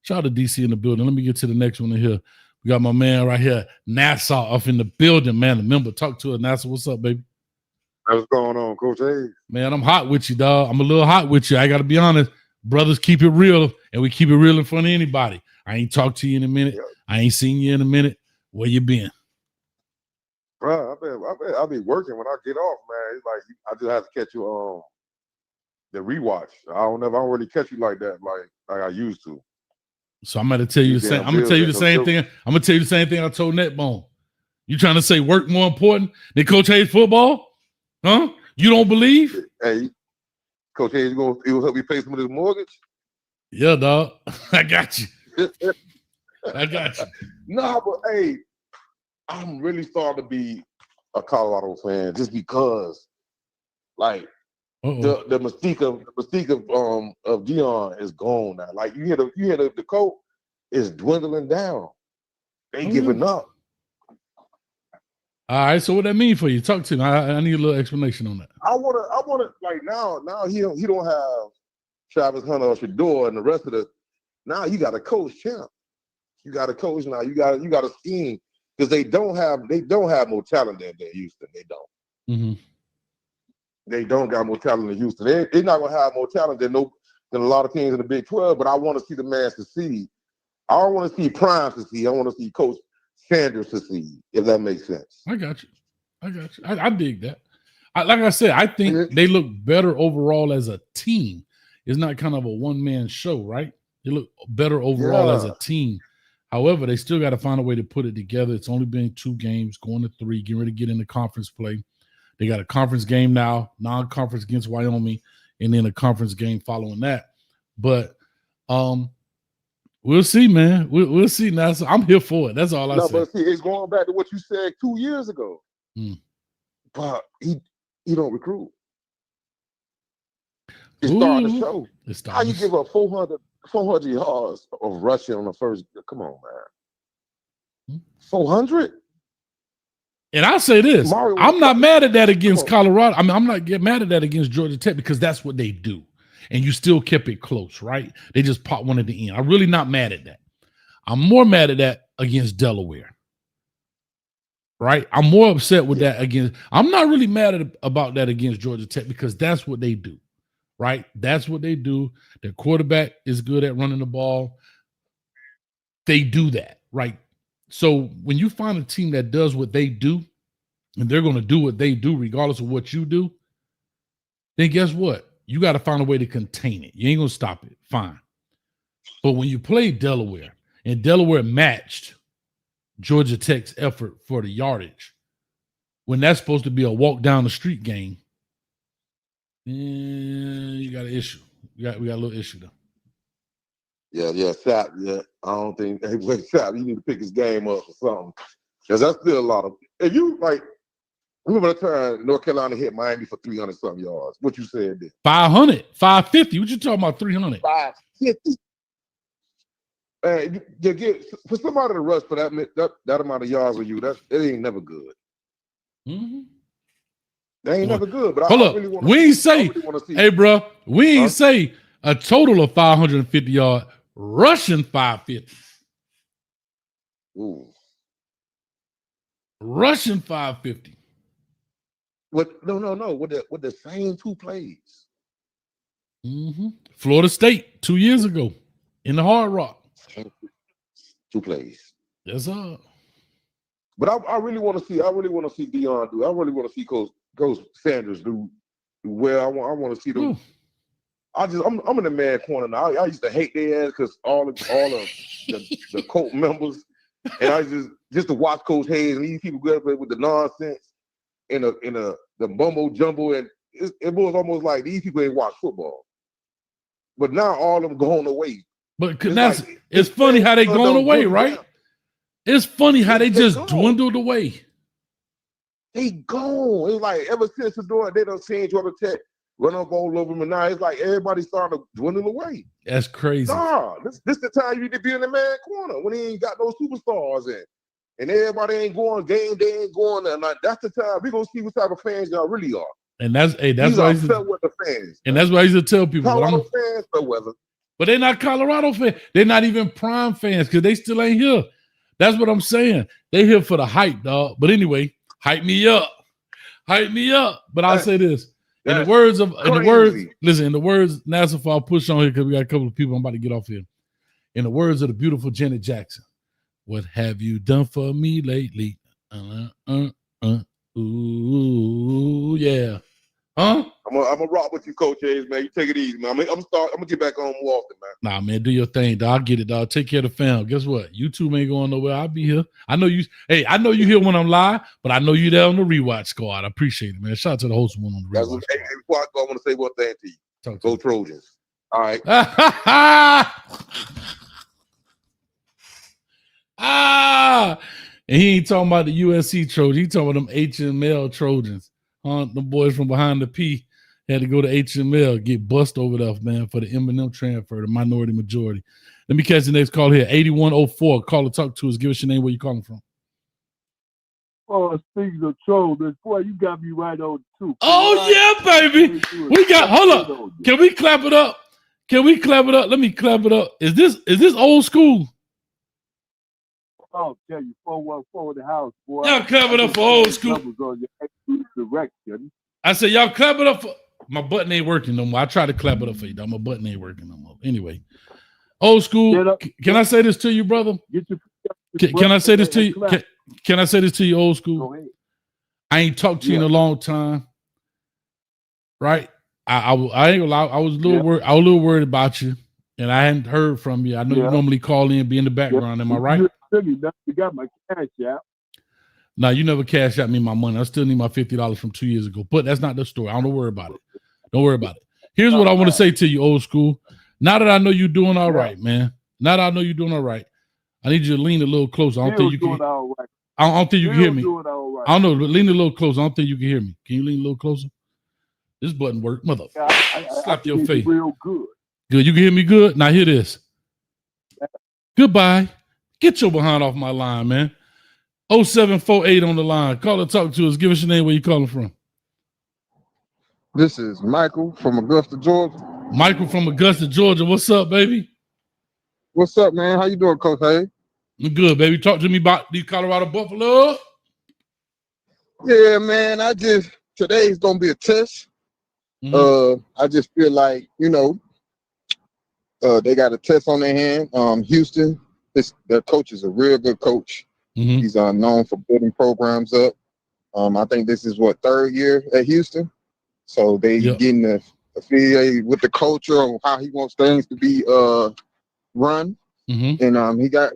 Shout out to DC in the building. Let me get to the next one in here. We got my man right here, Nassau, up in the building, man. Remember, talk to us, Nassau. What's up, baby? What's going on, Coach Hayes? Man, I'm hot with you, dog. I'm a little hot with you. I got to be honest. Brothers keep it real, and we keep it real in front of anybody. I ain't talked to you in a minute. I ain't seen you in a minute. Where you been? Bro, I'll be working when I get off, man. It's like I just have to catch you the rewatch. I don't really catch you like that, like I used to. So I'm gonna tell you the same. I'm gonna tell you the same thing. I'm gonna tell you the same thing I told Netbone. You trying to say work more important than Coach Hayes football? Huh? You don't believe? Hey, Coach Hayes, you gonna help me pay some of this mortgage? Yeah, dog. I got you. I got you. No, but hey, I'm really starting to be a Colorado fan just because, like, the mystique of Deion is gone now. Like you hear the coach is dwindling down. They giving up. All right, so what that mean for you? Talk to me. I need a little explanation on that. I wanna like now he don't have Travis Hunter or Shador and the rest of the. Now you got a coach champ. You got a coach now. You got a scheme because they don't have more talent than Houston. They don't. Mm-hmm. They don't got more talent than Houston. They're not gonna have more talent than a lot of teams in the Big 12. But I want to see the man succeed. I don't want to see Prime succeed. I want to see Coach Sanders succeed. If that makes sense. I got you. I dig that. Like I said, I think they look better overall as a team. It's not kind of a one-man show, right? They look better overall as a team. However, they still got to find a way to put it together. It's only been 2 games, going to 3, getting ready to get into conference play. They got a conference game now, non-conference against Wyoming, and then a conference game following that. But we'll see, man. We'll see now. So I'm here for it. That's all I say. But see, it's going back to what you said 2 years ago. But he don't recruit. It's starting to show. How you give up 400 yards of rushing on the first? Come on, man. 400? And I'll say this. I'm not mad at that against Colorado. I mean, I'm not mad at that against Georgia Tech because that's what they do. And you still kept it close, right? They just popped one at the end. I'm really not mad at that. I'm more mad at that against Delaware. Right? I'm more upset with that against. I'm not really mad about that against Georgia Tech because that's what they do. Right? That's what they do. Their quarterback is good at running the ball. They do that, right? So when you find a team that does what they do, and they're going to do what they do regardless of what you do, then guess what? You got to find a way to contain it. You ain't going to stop it. Fine. But when you play Delaware, and Delaware matched Georgia Tech's effort for the yardage, when that's supposed to be a walk down the street game, you got an issue. We got a little issue though. Yeah, Sapp. Yeah, I don't think Sapp. You need to pick his game up or something, because that's still a lot of. If you like, remember the time North Carolina hit Miami for 300-something yards. What you said there? 500, 550. What you talking about? 300? 550. You get for somebody to rush for that amount of yards with you. It ain't never good. Mm-hmm. They ain't never good. But hold up, we ain't say, hey, bro, we ain't say a total of 550 yards, rushing 550. Ooh. Rushing 550. What? No. With the same 2 plays. Mm-hmm. Florida State 2 years ago in the Hard Rock. 2 plays. Yes, sir. But I really want to see. I really want to see Deion do. I really want to see Coach Sanders do well. I want to see them. Ooh. I'm in the man corner now. I used to hate their ass because all of the Colt members, and I just to watch Coach Hayes and these people go up with the nonsense in the mumbo jumbo, and it was almost like these people ain't watch football. But now all of them going away. But it's funny how they going away, right? It's funny how they just dwindled away. They gone. It's like ever since the door, they done seen Georgia Tech run up all over them, and now it's like everybody starting to dwindle away. That's crazy. Nah, this the time you need to be in the man corner when he ain't got no superstars in. And everybody ain't going game day, ain't going there. Like, that's the time we're gonna see what type of fans y'all really are. And that's why the fans. And that's why I used to tell people. Colorado fans, but they're not Colorado fans. They're not even Prime fans because they still ain't here. That's what I'm saying. They here for the hype, dog. But anyway, hype me up. Hype me up. But I'll say this. In the words, NASA Fall push on here because we got a couple of people I'm about to get off here. In the words of the beautiful Janet Jackson, what have you done for me lately? Ooh, yeah. Huh? I'm gonna rock with you, Coach Hayes, man. You take it easy, man. I'm gonna get back on more often, man. Nah, man, do your thing, dog. I get it, dog. Take care of the fam. Guess what? You two ain't going nowhere. I'll be here. I know you. Hey, I know you here when I'm live, but I know you there on the rewatch squad. I appreciate it, man. Shout out to the host one on the rewatch. Hey, before I go, I want to say one thing to you. Go Trojans. All right. And he ain't talking about the USC Trojans. He talking about them HML Trojans. The boys from behind the P had to go to HML, get bust over there, man, for the M&M transfer, the minority majority. Let me catch the next call here. 8104. Call to talk to us. Give us your name, where you calling from. Oh, speaking of trolls, boy, you got me right on too. Oh, yeah, baby. We got, hold up. Can we clap it up? Can we clap it up? Let me clap it up. Is this old school? I'll tell you, 414 in the house, boy. Y'all clap it up for old school. Direction. I said, y'all clap it up for my button ain't working no more. I tried to clap it up for you, dog. My button ain't working no more. Anyway, old school. Can I say this to you, brother? Can I say this to you? Can I say this to you, old school? I ain't talked to you in a long time. Right? I ain't gonna lie. I was a little worried. I was a little worried about you, and I hadn't heard from you. I know you normally call in, be in the background. Am I right? You got my cash out. No, you never cash out me my money. I still need my $50 from 2 years ago. But that's not the story. I don't worry about it. Don't worry about it. Here's what I want to say to you, old school. Now that I know you're doing all right, man. Now that I know you're doing all right, I need you to lean a little closer. I don't think you can. I don't think you can hear me. I don't know, but lean a little closer. I don't think you can hear me. Can you lean a little closer? This button work, motherfucker. Slap your face. Real good. Good. You can hear me good? Now hear this. Goodbye. Get your behind off my line, man. 0748 on the line. Call and talk to us. Give us your name, where you calling from. This is Michael from Augusta, Georgia. Michael from Augusta, Georgia. What's up, baby? What's up, man? How you doing, Coach Hayes? I'm good, baby. Talk to me about these Colorado Buffalo. Yeah, man. Today's gonna be a test. I just feel like, they got a test on their hand. Houston, their coach is a real good coach. He's known for building programs up. I think this is third year at Houston. So they getting affiliated with the culture on how he wants things to be run. And he got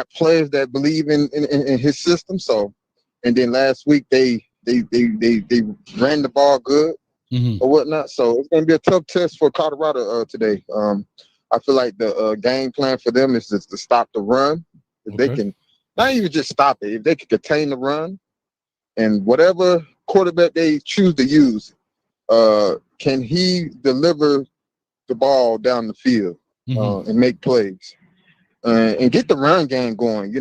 players that believe in his system. So, and then last week they ran the ball good or whatnot. So it's gonna be a tough test for Colorado today. I feel like the game plan for them is just to stop the run. If they can, not even just stop it, if they can contain the run, and whatever quarterback they choose to use, can he deliver the ball down the field and make plays and get the run game going?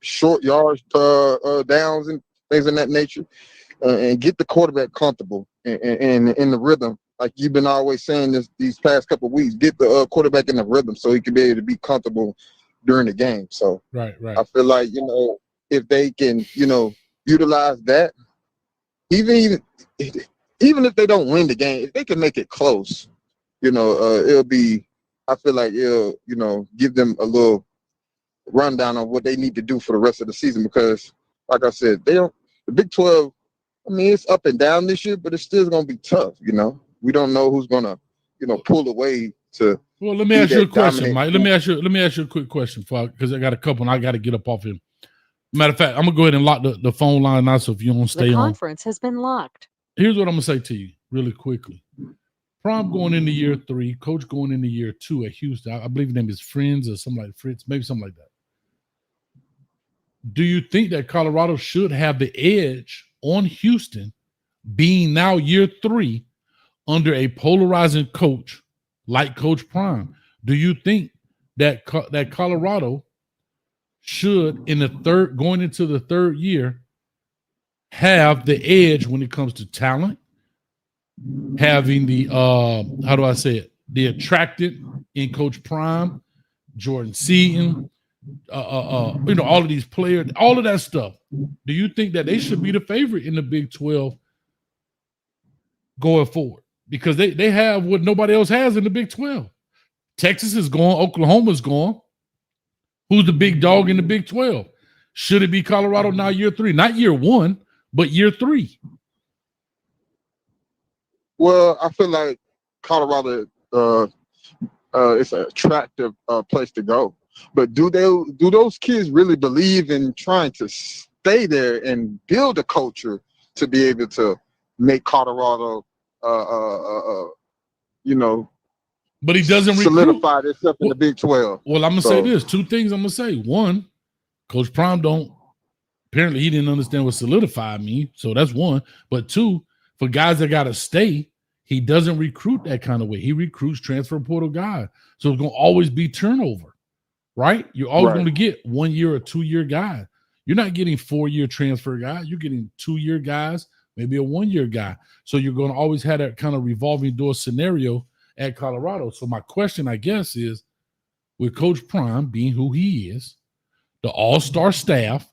Short yards, downs, and things of that nature, and get the quarterback comfortable and in the rhythm. Like you've been always saying these past couple of weeks, get the quarterback in the rhythm so he can be able to be comfortable during the game. So right. I feel like, if they can, utilize that, even if they don't win the game, if they can make it close, it'll be, I feel like it'll, give them a little rundown on what they need to do for the rest of the season. Because like I said, the Big 12, I mean, it's up and down this year, but it's still going to be tough. We don't know who's going to, pull away to. Well, let me ask you a question, Mike. Let me ask you a quick question, because I got a couple and I got to get up off here. Matter of fact, I'm gonna go ahead and lock the phone line now. So if you don't stay on, the conference has been locked. Here's what I'm gonna say to you really quickly. Prom going into year 3, coach going into year 2 at Houston. I believe his name is Friends or something like Fritz, maybe something like that. Do you think that Colorado should have the edge on Houston, being now year 3 under a polarizing coach like Coach Prime? Do you think that Colorado should, going into the third year, have the edge when it comes to talent, having the the attractant in Coach Prime, Jordan Seaton, all of these players, all of that stuff. Do you think that they should be the favorite in the Big 12 going forward? Because they have what nobody else has in the Big 12. Texas is gone. Oklahoma's gone. Who's the big dog in the Big 12? Should it be Colorado now year 3? Not year 1, but year 3. Well, I feel like Colorado it's an attractive place to go. But do those kids really believe in trying to stay there and build a culture to be able to make Colorado, But he doesn't solidify itself in the Big 12? Well, I'm gonna say this. 2 things I'm gonna say. 1, Coach Prime apparently he didn't understand what solidify mean. So that's 1. But 2, for guys that gotta stay, he doesn't recruit that kind of way. He recruits transfer portal guys. So it's gonna always be turnover, right? You're always going to get 1 year or 2 year guy. You're not getting 4-year transfer guys. You're getting 2-year guys, maybe a 1-year guy. So you're going to always have that kind of revolving door scenario at Colorado. So my question, I guess, is with Coach Prime being who he is, the all-star staff,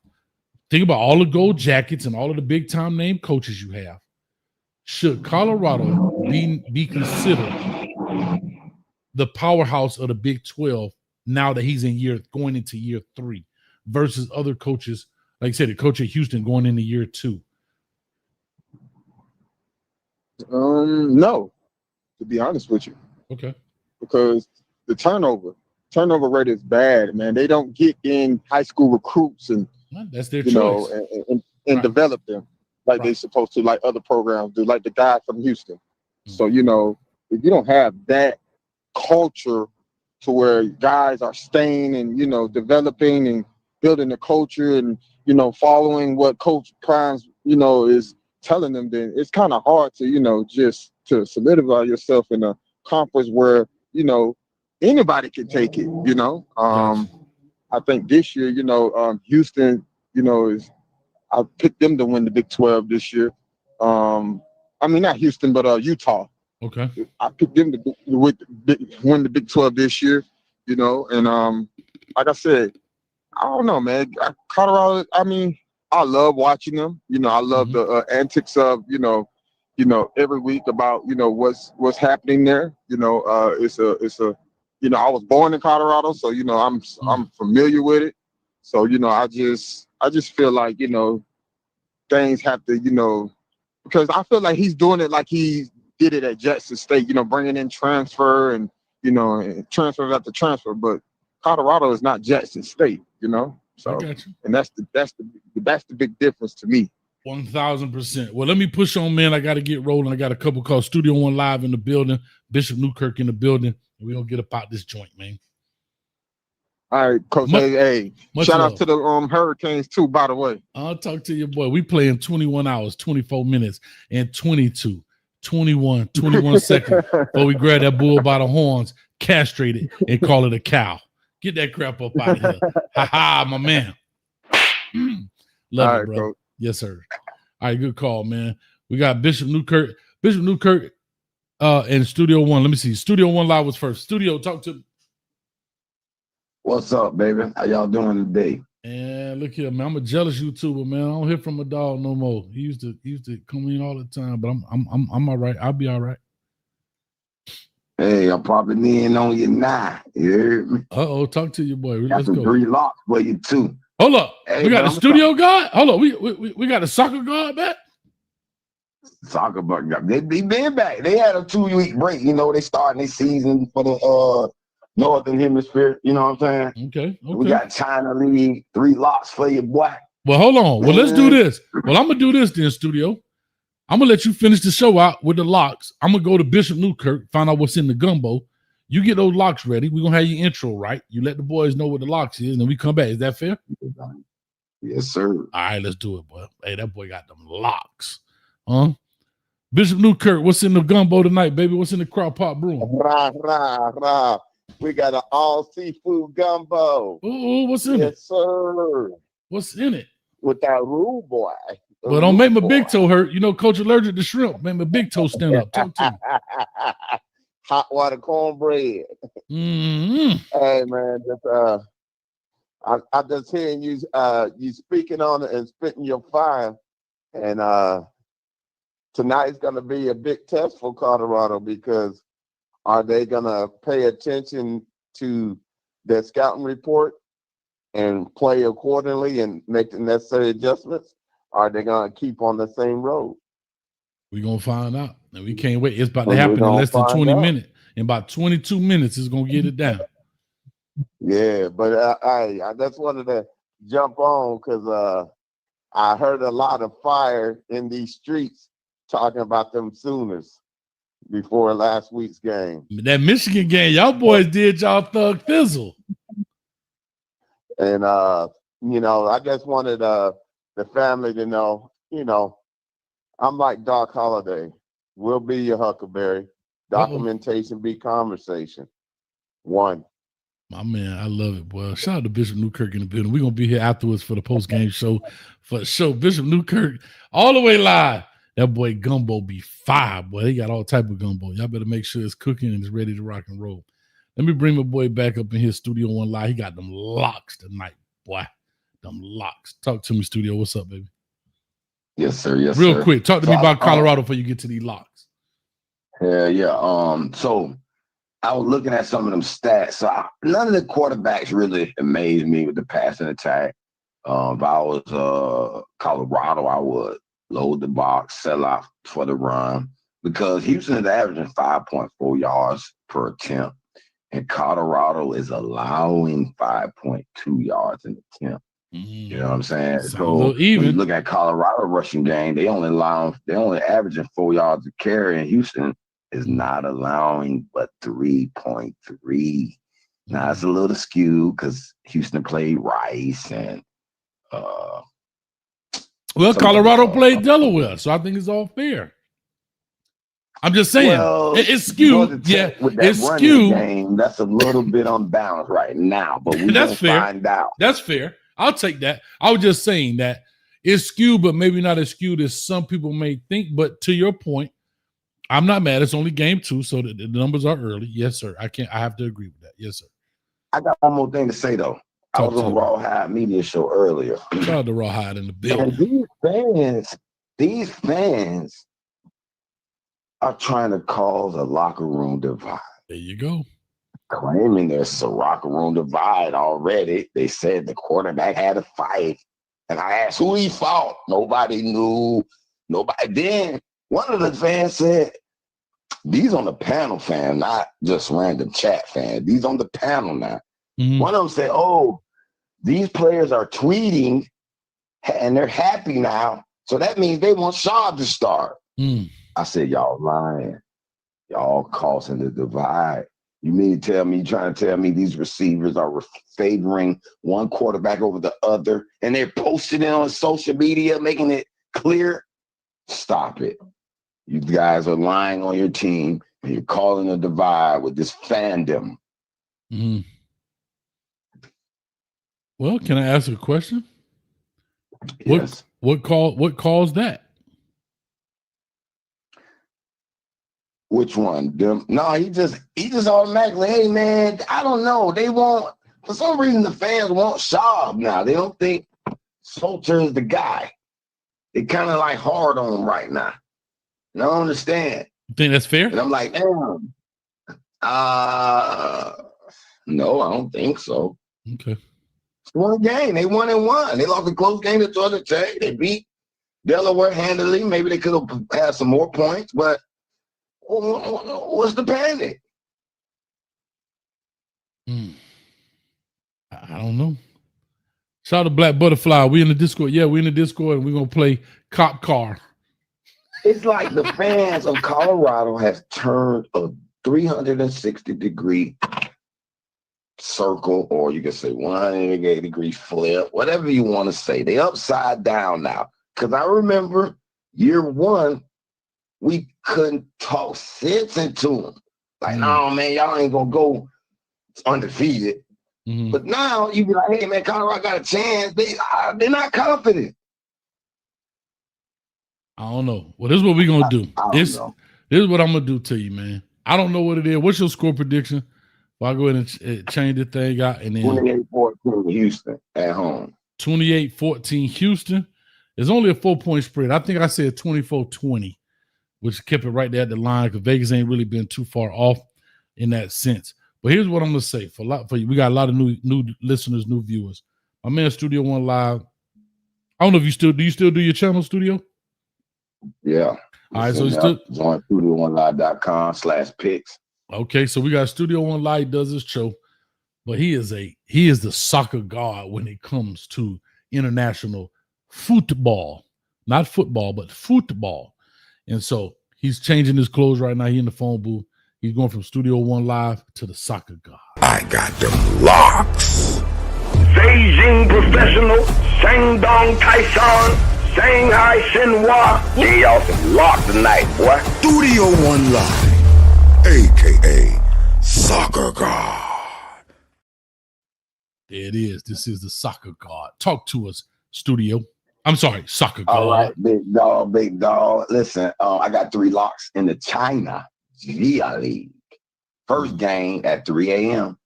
think about all the gold jackets and all of the big-time name coaches you have. Should Colorado be considered the powerhouse of the Big 12 now that he's going into year 3 versus other coaches, like I said, the coach at Houston going into year 2? No, to be honest with you. Okay. Because the turnover rate is bad, man. They don't get in high school recruits and that's their choice. And develop them like they're supposed to, like other programs do, like the guy from Houston. So, if you don't have that culture to where guys are staying and, developing and building the culture and, following what Coach Prime's, is telling them, then it's kind of hard to, just to solidify yourself in a conference where, anybody can take it, I think this year, Houston, I picked them to win the Big 12 this year. Not Houston, but Utah. Okay. I picked them to win the Big 12 this year, and like I said, I don't know, man. Colorado, I love watching them. I love the antics of, every week about, what's happening there. It's a I was born in Colorado, so I'm familiar with it. So I just feel like things have to because I feel like he's doing it like he did it at Jackson State, bringing in transfer and and transfer after transfer. But Colorado is not Jackson State, So and that's the big difference to me. 1,000%. Well, let me push on, man. I got to get rolling. I got a couple calls. Studio One live in the building. Bishop Newkirk in the building. We're going to get about this joint, man. All right, Coach. Hey, shout out to the Hurricanes, too, by the way. I'll talk to your boy. We play in 21 hours, 24 minutes, and 22, 21 seconds before we grab that bull by the horns, castrate it, and call it a cow. Get that crap up out of here. Ha-ha, my man. Love it, bro. Coach. Yes, sir. All right, good call, man. We got Bishop Newkirk. And Studio One. Let me see. Studio One live was first. Studio, talk to me. What's up, baby? How y'all doing today? And look here, man. I'm a jealous YouTuber, man. I don't hear from a dog no more. He used to come in all the time, but I'm all right. I'll be all right. Hey, I'm probably leaning on you now. You heard me? Uh-oh, talk to your boy. Let's go. 3 locks for you too. Hold up. Hey, we got the studio guard. Hold up. We got a soccer guard back. Soccer guard. They been back. They had a 2-week break. They starting their season for the Northern Hemisphere. You know what I'm saying? Okay. We got China League, 3 locks for you, boy. Well, hold on. Well, let's do this. Well, I'm gonna do this then, studio. I'm gonna let you finish the show out with the locks. I'm gonna go to Bishop Newkirk, find out what's in the gumbo. You get those locks ready. We're gonna have your intro right. You let the boys know what the locks is, and then we come back. Is that fair? Yes, sir. All right, let's do it, boy. Hey, that boy got them locks. Bishop Newkirk, what's in the gumbo tonight, baby? What's in the crock pot brewing? Rah. We got an all seafood gumbo. Ooh, what's in it? Yes, sir. What's in it? With that rude boy. Well, don't make my big toe hurt. Coach allergic to shrimp. Make my big toe stand up. Talk to me. Hot water cornbread. Mm-hmm. Hey, man, I just hearing you you speaking on it and spitting your fire, and tonight's going to be a big test for Colorado because are they going to pay attention to their scouting report and play accordingly and make the necessary adjustments? Or are they going to keep on the same road? We're going to find out. And we can't wait. It's about to We're happen in gonna less than find 20 out. minutes. In about 22 minutes, it's going to get it down. Yeah, but I just wanted to jump on because I heard a lot of fire in these streets talking about them Sooners before last week's game. That Michigan game, y'all boys did y'all thug thizzle. And, I just wanted the family to know, I'm like Doc Holliday. We'll be your Huckleberry. Documentation be conversation. One. My man, I love it, boy. Shout out to Bishop Newkirk in the building. We're going to be here afterwards for the post-game show. Bishop Newkirk, all the way live. That boy Gumbo be fire, boy. He got all type of gumbo. Y'all better make sure it's cooking and it's ready to rock and roll. Let me bring my boy back up in his Studio One live. He got them locks tonight, boy. Them locks. Talk to me, Studio. What's up, baby? Yes, sir. Yes, Real sir. quick, talk to me about Colorado before you get to these locks. Yeah. So I was looking at some of them stats. So none of the quarterbacks really amazed me with the passing attack. If I was Colorado, I would load the box, sell out for the run, because Houston is averaging 5.4 yards per attempt, and Colorado is allowing 5.2 yards in attempt. You know what I'm saying? So when you look at Colorado rushing game, they only averaging 4 yards a carry, and Houston is not allowing but 3.3. Now it's a little skewed because Houston played Rice and Colorado played Delaware, so I think it's all fair. I'm just saying it's skewed. Yeah, with that it's running skewed. game, that's a little bit unbalanced right now, but we're gonna find out. That's fair. I'll take that. I was just saying that it's skewed, but maybe not as skewed as some people may think. But to your point, I'm not mad. It's only game 2, so the numbers are early. Yes, sir. I have to agree with that. Yes, sir. I got one more thing to say though. I was on Rawhide Media Show earlier. Shout out to Rawhide in the building. And these fans are trying to cause a locker room divide. There you go. Claiming there's a locker room divide already. They said the quarterback had a fight. And I asked who he fought. Nobody knew. Nobody. Then one of the fans said, these on the panel fan, not just random chat fan. These on the panel now. Mm-hmm. One of them said, oh, these players are tweeting and they're happy now. So that means they want Shaw to start. I said, y'all lying. Y'all causing the divide. You mean trying to tell me these receivers are favoring one quarterback over the other and they're posting it on social media, making it clear? Stop it. You guys are lying on your team and you're causing a divide with this fandom. Mm-hmm. Well, can I ask a question? Yes. What caused that? Which one? Them? No, he just automatically, hey man, I don't know. They want, for some reason the fans want Schaub now. They don't think Solter is the guy. They kind of like hard on him right now. And I don't understand. You think that's fair? And I'm like, damn. No, I don't think so. Okay. It's one game. They 1-1. They lost a close game to Georgia Tech. They beat Delaware handily. Maybe they could have had some more points, but what's the panic? I don't know. Shout out to Black Butterfly. We in the Discord. Yeah, we in the Discord, and we're going to play Cop Car. It's like the fans of Colorado have turned a 360-degree circle, or you can say 180-degree flip, whatever you want to say. They upside down now. Because I remember year 1, we couldn't talk sense into them. Like, no, man, y'all ain't going to go undefeated. Mm-hmm. But now you be like, hey, man, Colorado got a chance. They're not confident. I don't know. Well, this is what we're going to do. This is what I'm going to do to you, man. I don't know what it is. What's your score prediction Well, I'll go ahead and change the thing out. And then 28-14 Houston at home. 28-14 Houston. It's only a 4-point spread. I think I said 24-20, which kept it right there at the line because Vegas ain't really been too far off in that sense. But here's what I'm gonna say for you. We got a lot of new listeners, new viewers. My man Studio One Live. I don't know if you still do your channel, Studio? Yeah. All right, so it's still join studio1live.com/picks. Okay, so we got Studio One Live does his show, but he is the soccer god when it comes to international football, not football, but football. And so he's changing his clothes right now. He in the phone booth. He's going from Studio One Live to the soccer god. I got them locks. Beijing Professional, Shandong Tyson, Shanghai Shenhua. They all some locks tonight, boy. Studio One Live, a.k.a. Soccer God. There it is. This is the soccer god. Talk to us, Studio. I'm sorry, soccer god. All right, big dog. Listen, I got 3 locks in the China Gia League. First game at 3 a.m.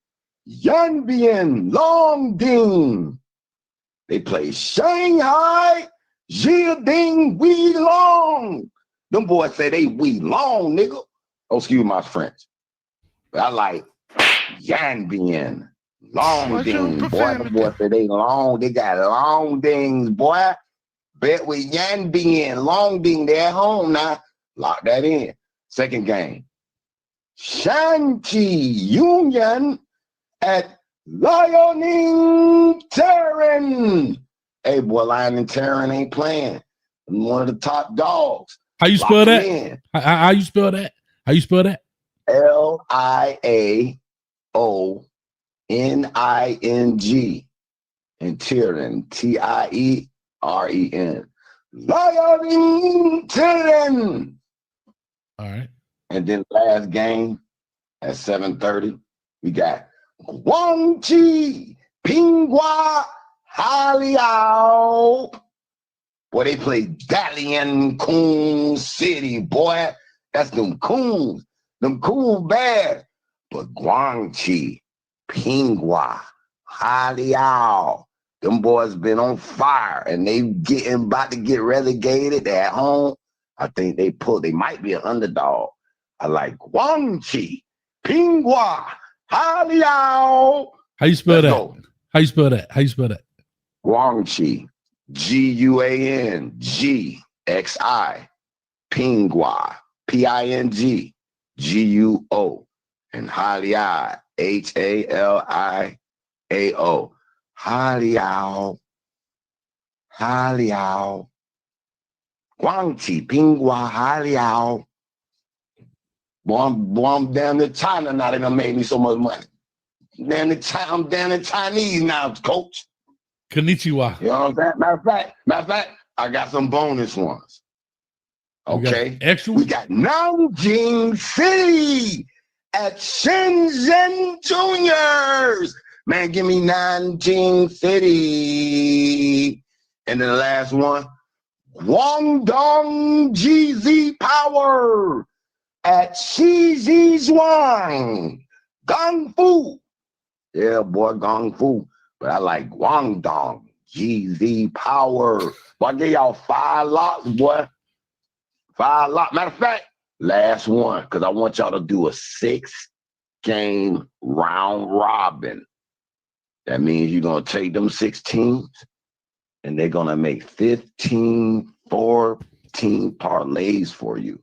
Yanbian Longding. They play Shanghai Jiading Wee Long. Them boys say they Wee Long, nigga. Oh, excuse my French. But I like Yanbian Longding, boy. The boys say they long. They got long dings, boy. Bet with Yanbian Longding. They're at home now. Lock that in. Second game. Shanqi Union at Lion Terran. Hey, boy, Lion and Terran ain't playing. I'm one of the top dogs. How you spell that? How you spell that? How you spell that? Liaoning. And Tyrion. Tieren. Lion Terran. All right. And then last game at 7:30, we got Guangxi Pinghua Haliao. Boy, they play Dalian Coon City, boy. That's them coons. Them coon bad. But Guangxi Pinghua Haliao. Them boys been on fire and they about to get relegated. They're at home. I think they might be an underdog. I like Guangxi Pinghua Haliao. How you spell that? How you spell that? How you spell that? Guangxi, Guangxi, Pinghua, Pingguo, and Haliao, Haliao, Haliao, Guangxi Pinghua Haliao. Boy, I'm down to China now. They done made me so much money. I'm down in Chinese now, coach. Konnichiwa. You know what I'm saying? Matter of fact, I got some bonus ones. Okay. We got Nanjing City at Shenzhen Juniors. Man, give me Nanjing City. And then the last one, Guangdong GZ Power at Shijiazhuang. Gong Fu. Yeah, boy, Gong Fu. But I like Guangdong GZ Power. Boy, I gave y'all 5 locks, boy. 5 locks. Matter of fact, last one, because I want y'all to do a 6-game round robin. That means you're going to take them 6 teams, and they're going to make 15, 14 parlays for you.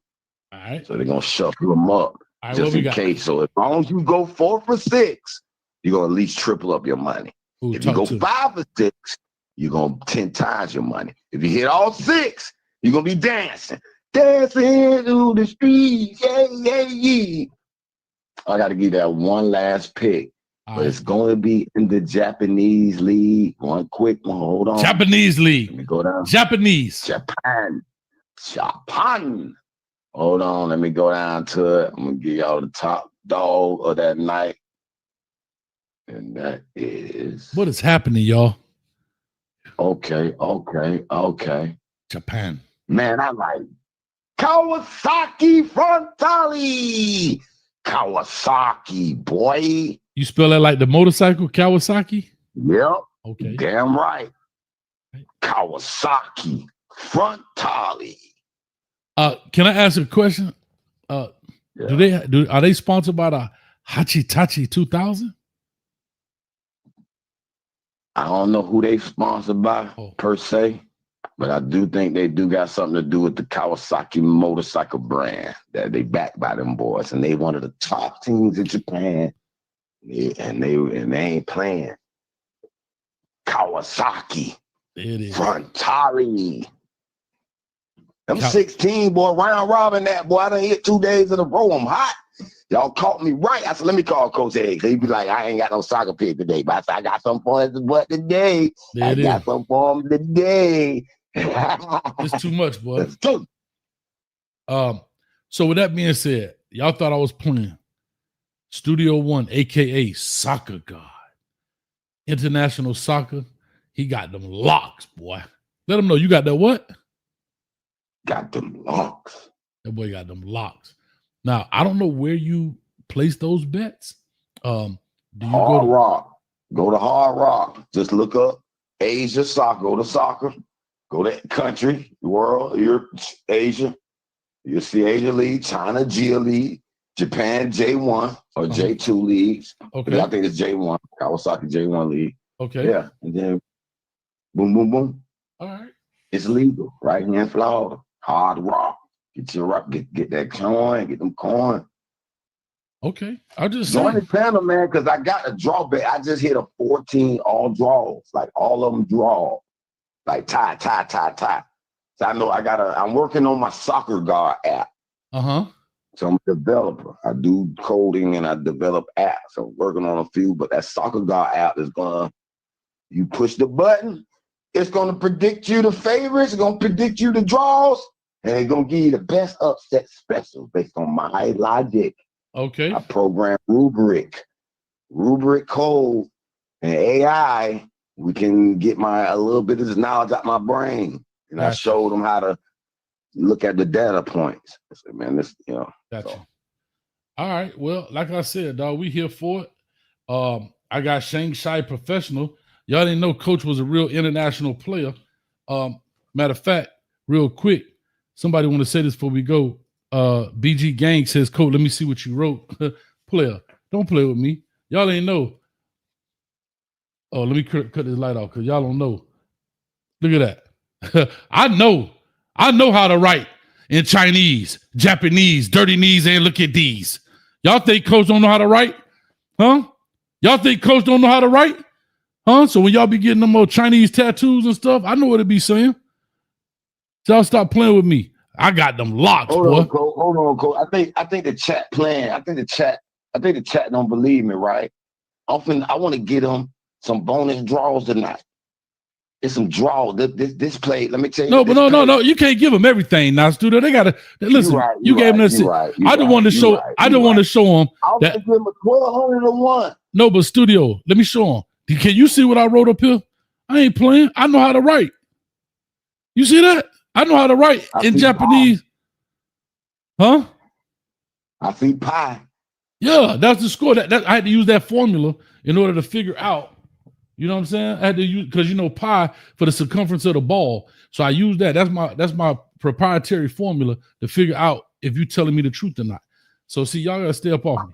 All right. So they're going to shuffle them up right, just in case. So as long as you go 4 for 6, you're going to at least triple up your money. Ooh, if you go 5 for 6, you're going to 10 times your money. If you hit all 6, you're going to be dancing. Dancing through the streets. Yeah, yeah, yeah. I got to give that one last pick. But it's going to be in the Japanese league. One quick one. Hold on. Japanese league. Let me go down. Japanese. Japan. Hold on. Let me go down to it. I'm going to give y'all the top dog of that night. And that is. What is happening, y'all? Okay. Japan. Man, I like Kawasaki Frontale. Kawasaki, boy. You spell it like the motorcycle, Kawasaki? Yep. Okay. Damn right. Kawasaki Frontale. Can I ask a question? Yeah. Are they sponsored by the Hachitachi 2000? I don't know who they sponsored by per se, but I do think they do got something to do with the Kawasaki motorcycle brand that they backed by them boys, and they one of the top teams in Japan, and they ain't playing. Kawasaki It is. Frontale. I'm 16, boy, round robin that, boy. I done hit 2 days in a row. I'm hot. Y'all caught me right. I said, let me call Coach Egg. He'd be like, I ain't got no soccer pick today. But I said, I got some for his butt today. I got some for him today. It's too much, boy. Let's go. So with that being said, y'all thought I was playing Studio One, aka Soccer God. International soccer. He got them locks, boy. Let him know you got that what? Got them locks. That boy got them locks. Now, I don't know where you place those bets. Do you Hard Rock. Go to Hard Rock. Just look up Asia soccer. Go to soccer. Go to country, world, Europe, Asia. You'll see Asia League, China G League, Japan J1 or J2 leagues. Okay. I think it's J1, Kawasaki J1 league. Okay. Yeah. And then boom, boom, boom. All right. It's legal right here in Florida. Hard Rock. Get your rock, get that coin, get them coin. Okay. I'll just join say the panel, man, because I got a draw bet. I just hit a 14 all draws, like all of them draw, like tie. So I know I'm working on my Soccer God app. So I'm a developer. I do coding and I develop apps. So I'm working on a few, but that Soccer God app is you push the button, it's gonna predict you the favorites, it's gonna predict you the draws. And they're going to give you the best upset special based on my logic. Okay. I program rubric code, and AI. We can get a little bit of this knowledge out my brain. And I showed them how to look at the data points. I said, man, this, Gotcha. So. All right. Well, like I said, dog, we here for it. I got Shanghai Professional. Y'all didn't know Coach was a real international player. Matter of fact, real quick, somebody want to say this before we go. BG Gang says, Coach, let me see what you wrote. Player, don't play with me. Y'all ain't know. Oh, let me cut this light off because y'all don't know. Look at that. I know how to write in Chinese, Japanese, dirty knees, and look at these. Y'all think Coach don't know how to write? Huh? Y'all think Coach don't know how to write? Huh? So when y'all be getting them more Chinese tattoos and stuff, I know what it be saying. So y'all stop playing with me. I got them locks, hold boy. Hold on, Cole. I think the chat playing. I think the chat don't believe me, right? I want to get them some bonus draws tonight. It's some draws. This play. Let me tell you. No. You can't give them everything now, studio. They gotta listen. You gave them this. I don't want to show. I don't want to show them. I was give them 1,200 No, but studio. Let me show them. Can you see what I wrote up here? I ain't playing. I know how to write. You see that? I know how to write in Japanese. Huh? I see pi. Yeah, that's the score. That I had to use that formula in order to figure out. You know what I'm saying? I had to use because pi for the circumference of the ball. So I use that. That's my proprietary formula to figure out if you're telling me the truth or not. So see, y'all gotta stay up off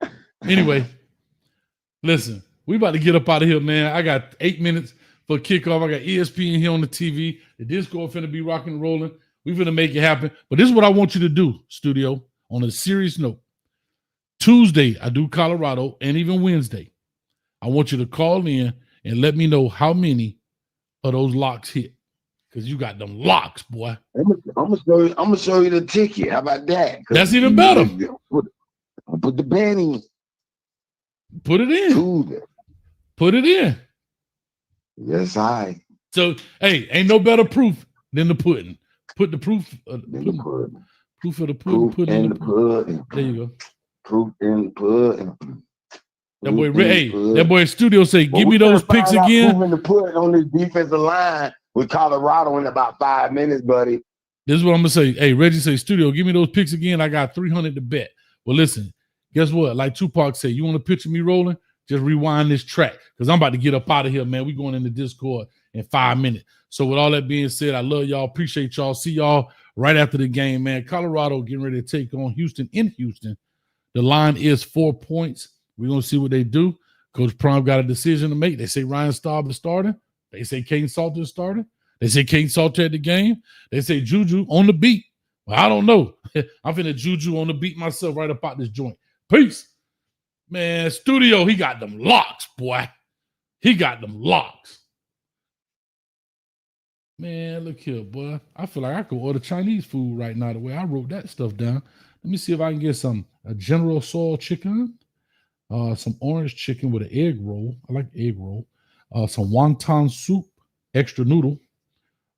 me. Anyway, listen, we about to get up out of here, man. I got 8 minutes for kickoff. I got ESPN here on the TV. The Discord finna be rocking and rolling. We finna make it happen. But this is what I want you to do, studio, on a serious note. Tuesday, I do Colorado, and even Wednesday. I want you to call in and let me know how many of those locks hit. Because you got them locks, boy. I'm gonna show you the ticket. How about that? That's even better. Put the band in. Put it in. Tuesday. Put it in. Yes, I. So, hey, ain't no better proof than the pudding. Put the proof. Proof of the pudding. Put in the pudding. There you go. Proof in the pudding. That boy, that boy studio say, give me those picks again. Proof in the pudding on this defensive line with Colorado in about 5 minutes, buddy. This is what I'm gonna say. Hey, Reggie say, studio, give me those picks again. I got 300 to bet. Well, listen, guess what? Like Tupac said, you want to picture me rolling? Just rewind this track because I'm about to get up out of here, man. We going in the Discord in 5 minutes. So with all that being said, I love y'all. Appreciate y'all. See y'all right after the game, man. Colorado getting ready to take on Houston in Houston. The line is 4 points. We're going to see what they do. Coach Prime got a decision to make. They say Ryan Staub is starting. They say Kane Salter is starting. They say Kane Salter at the game. They say Juju on the beat. Well, I don't know. I'm finna Juju on the beat myself right up out this joint. Peace. Man, Studio, he got them locks, boy. He got them locks. Man, look here, boy. I feel like I could order Chinese food right now the way I wrote that stuff down. Let me see if I can get a General Tso chicken, some orange chicken with an egg roll. I like egg roll. Some wonton soup, extra noodle.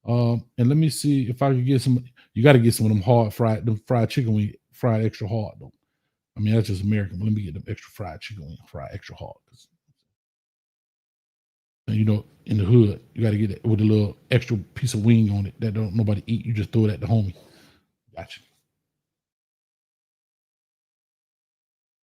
And let me see if I can get some. You got to get some of them fried chicken wings, fried extra hard though. I mean, that's just American, but let me get them extra fried chicken wings, fried extra hard. And you know, in the hood, you got to get it with a little extra piece of wing on it that don't nobody eat. You just throw it at the homie. Gotcha.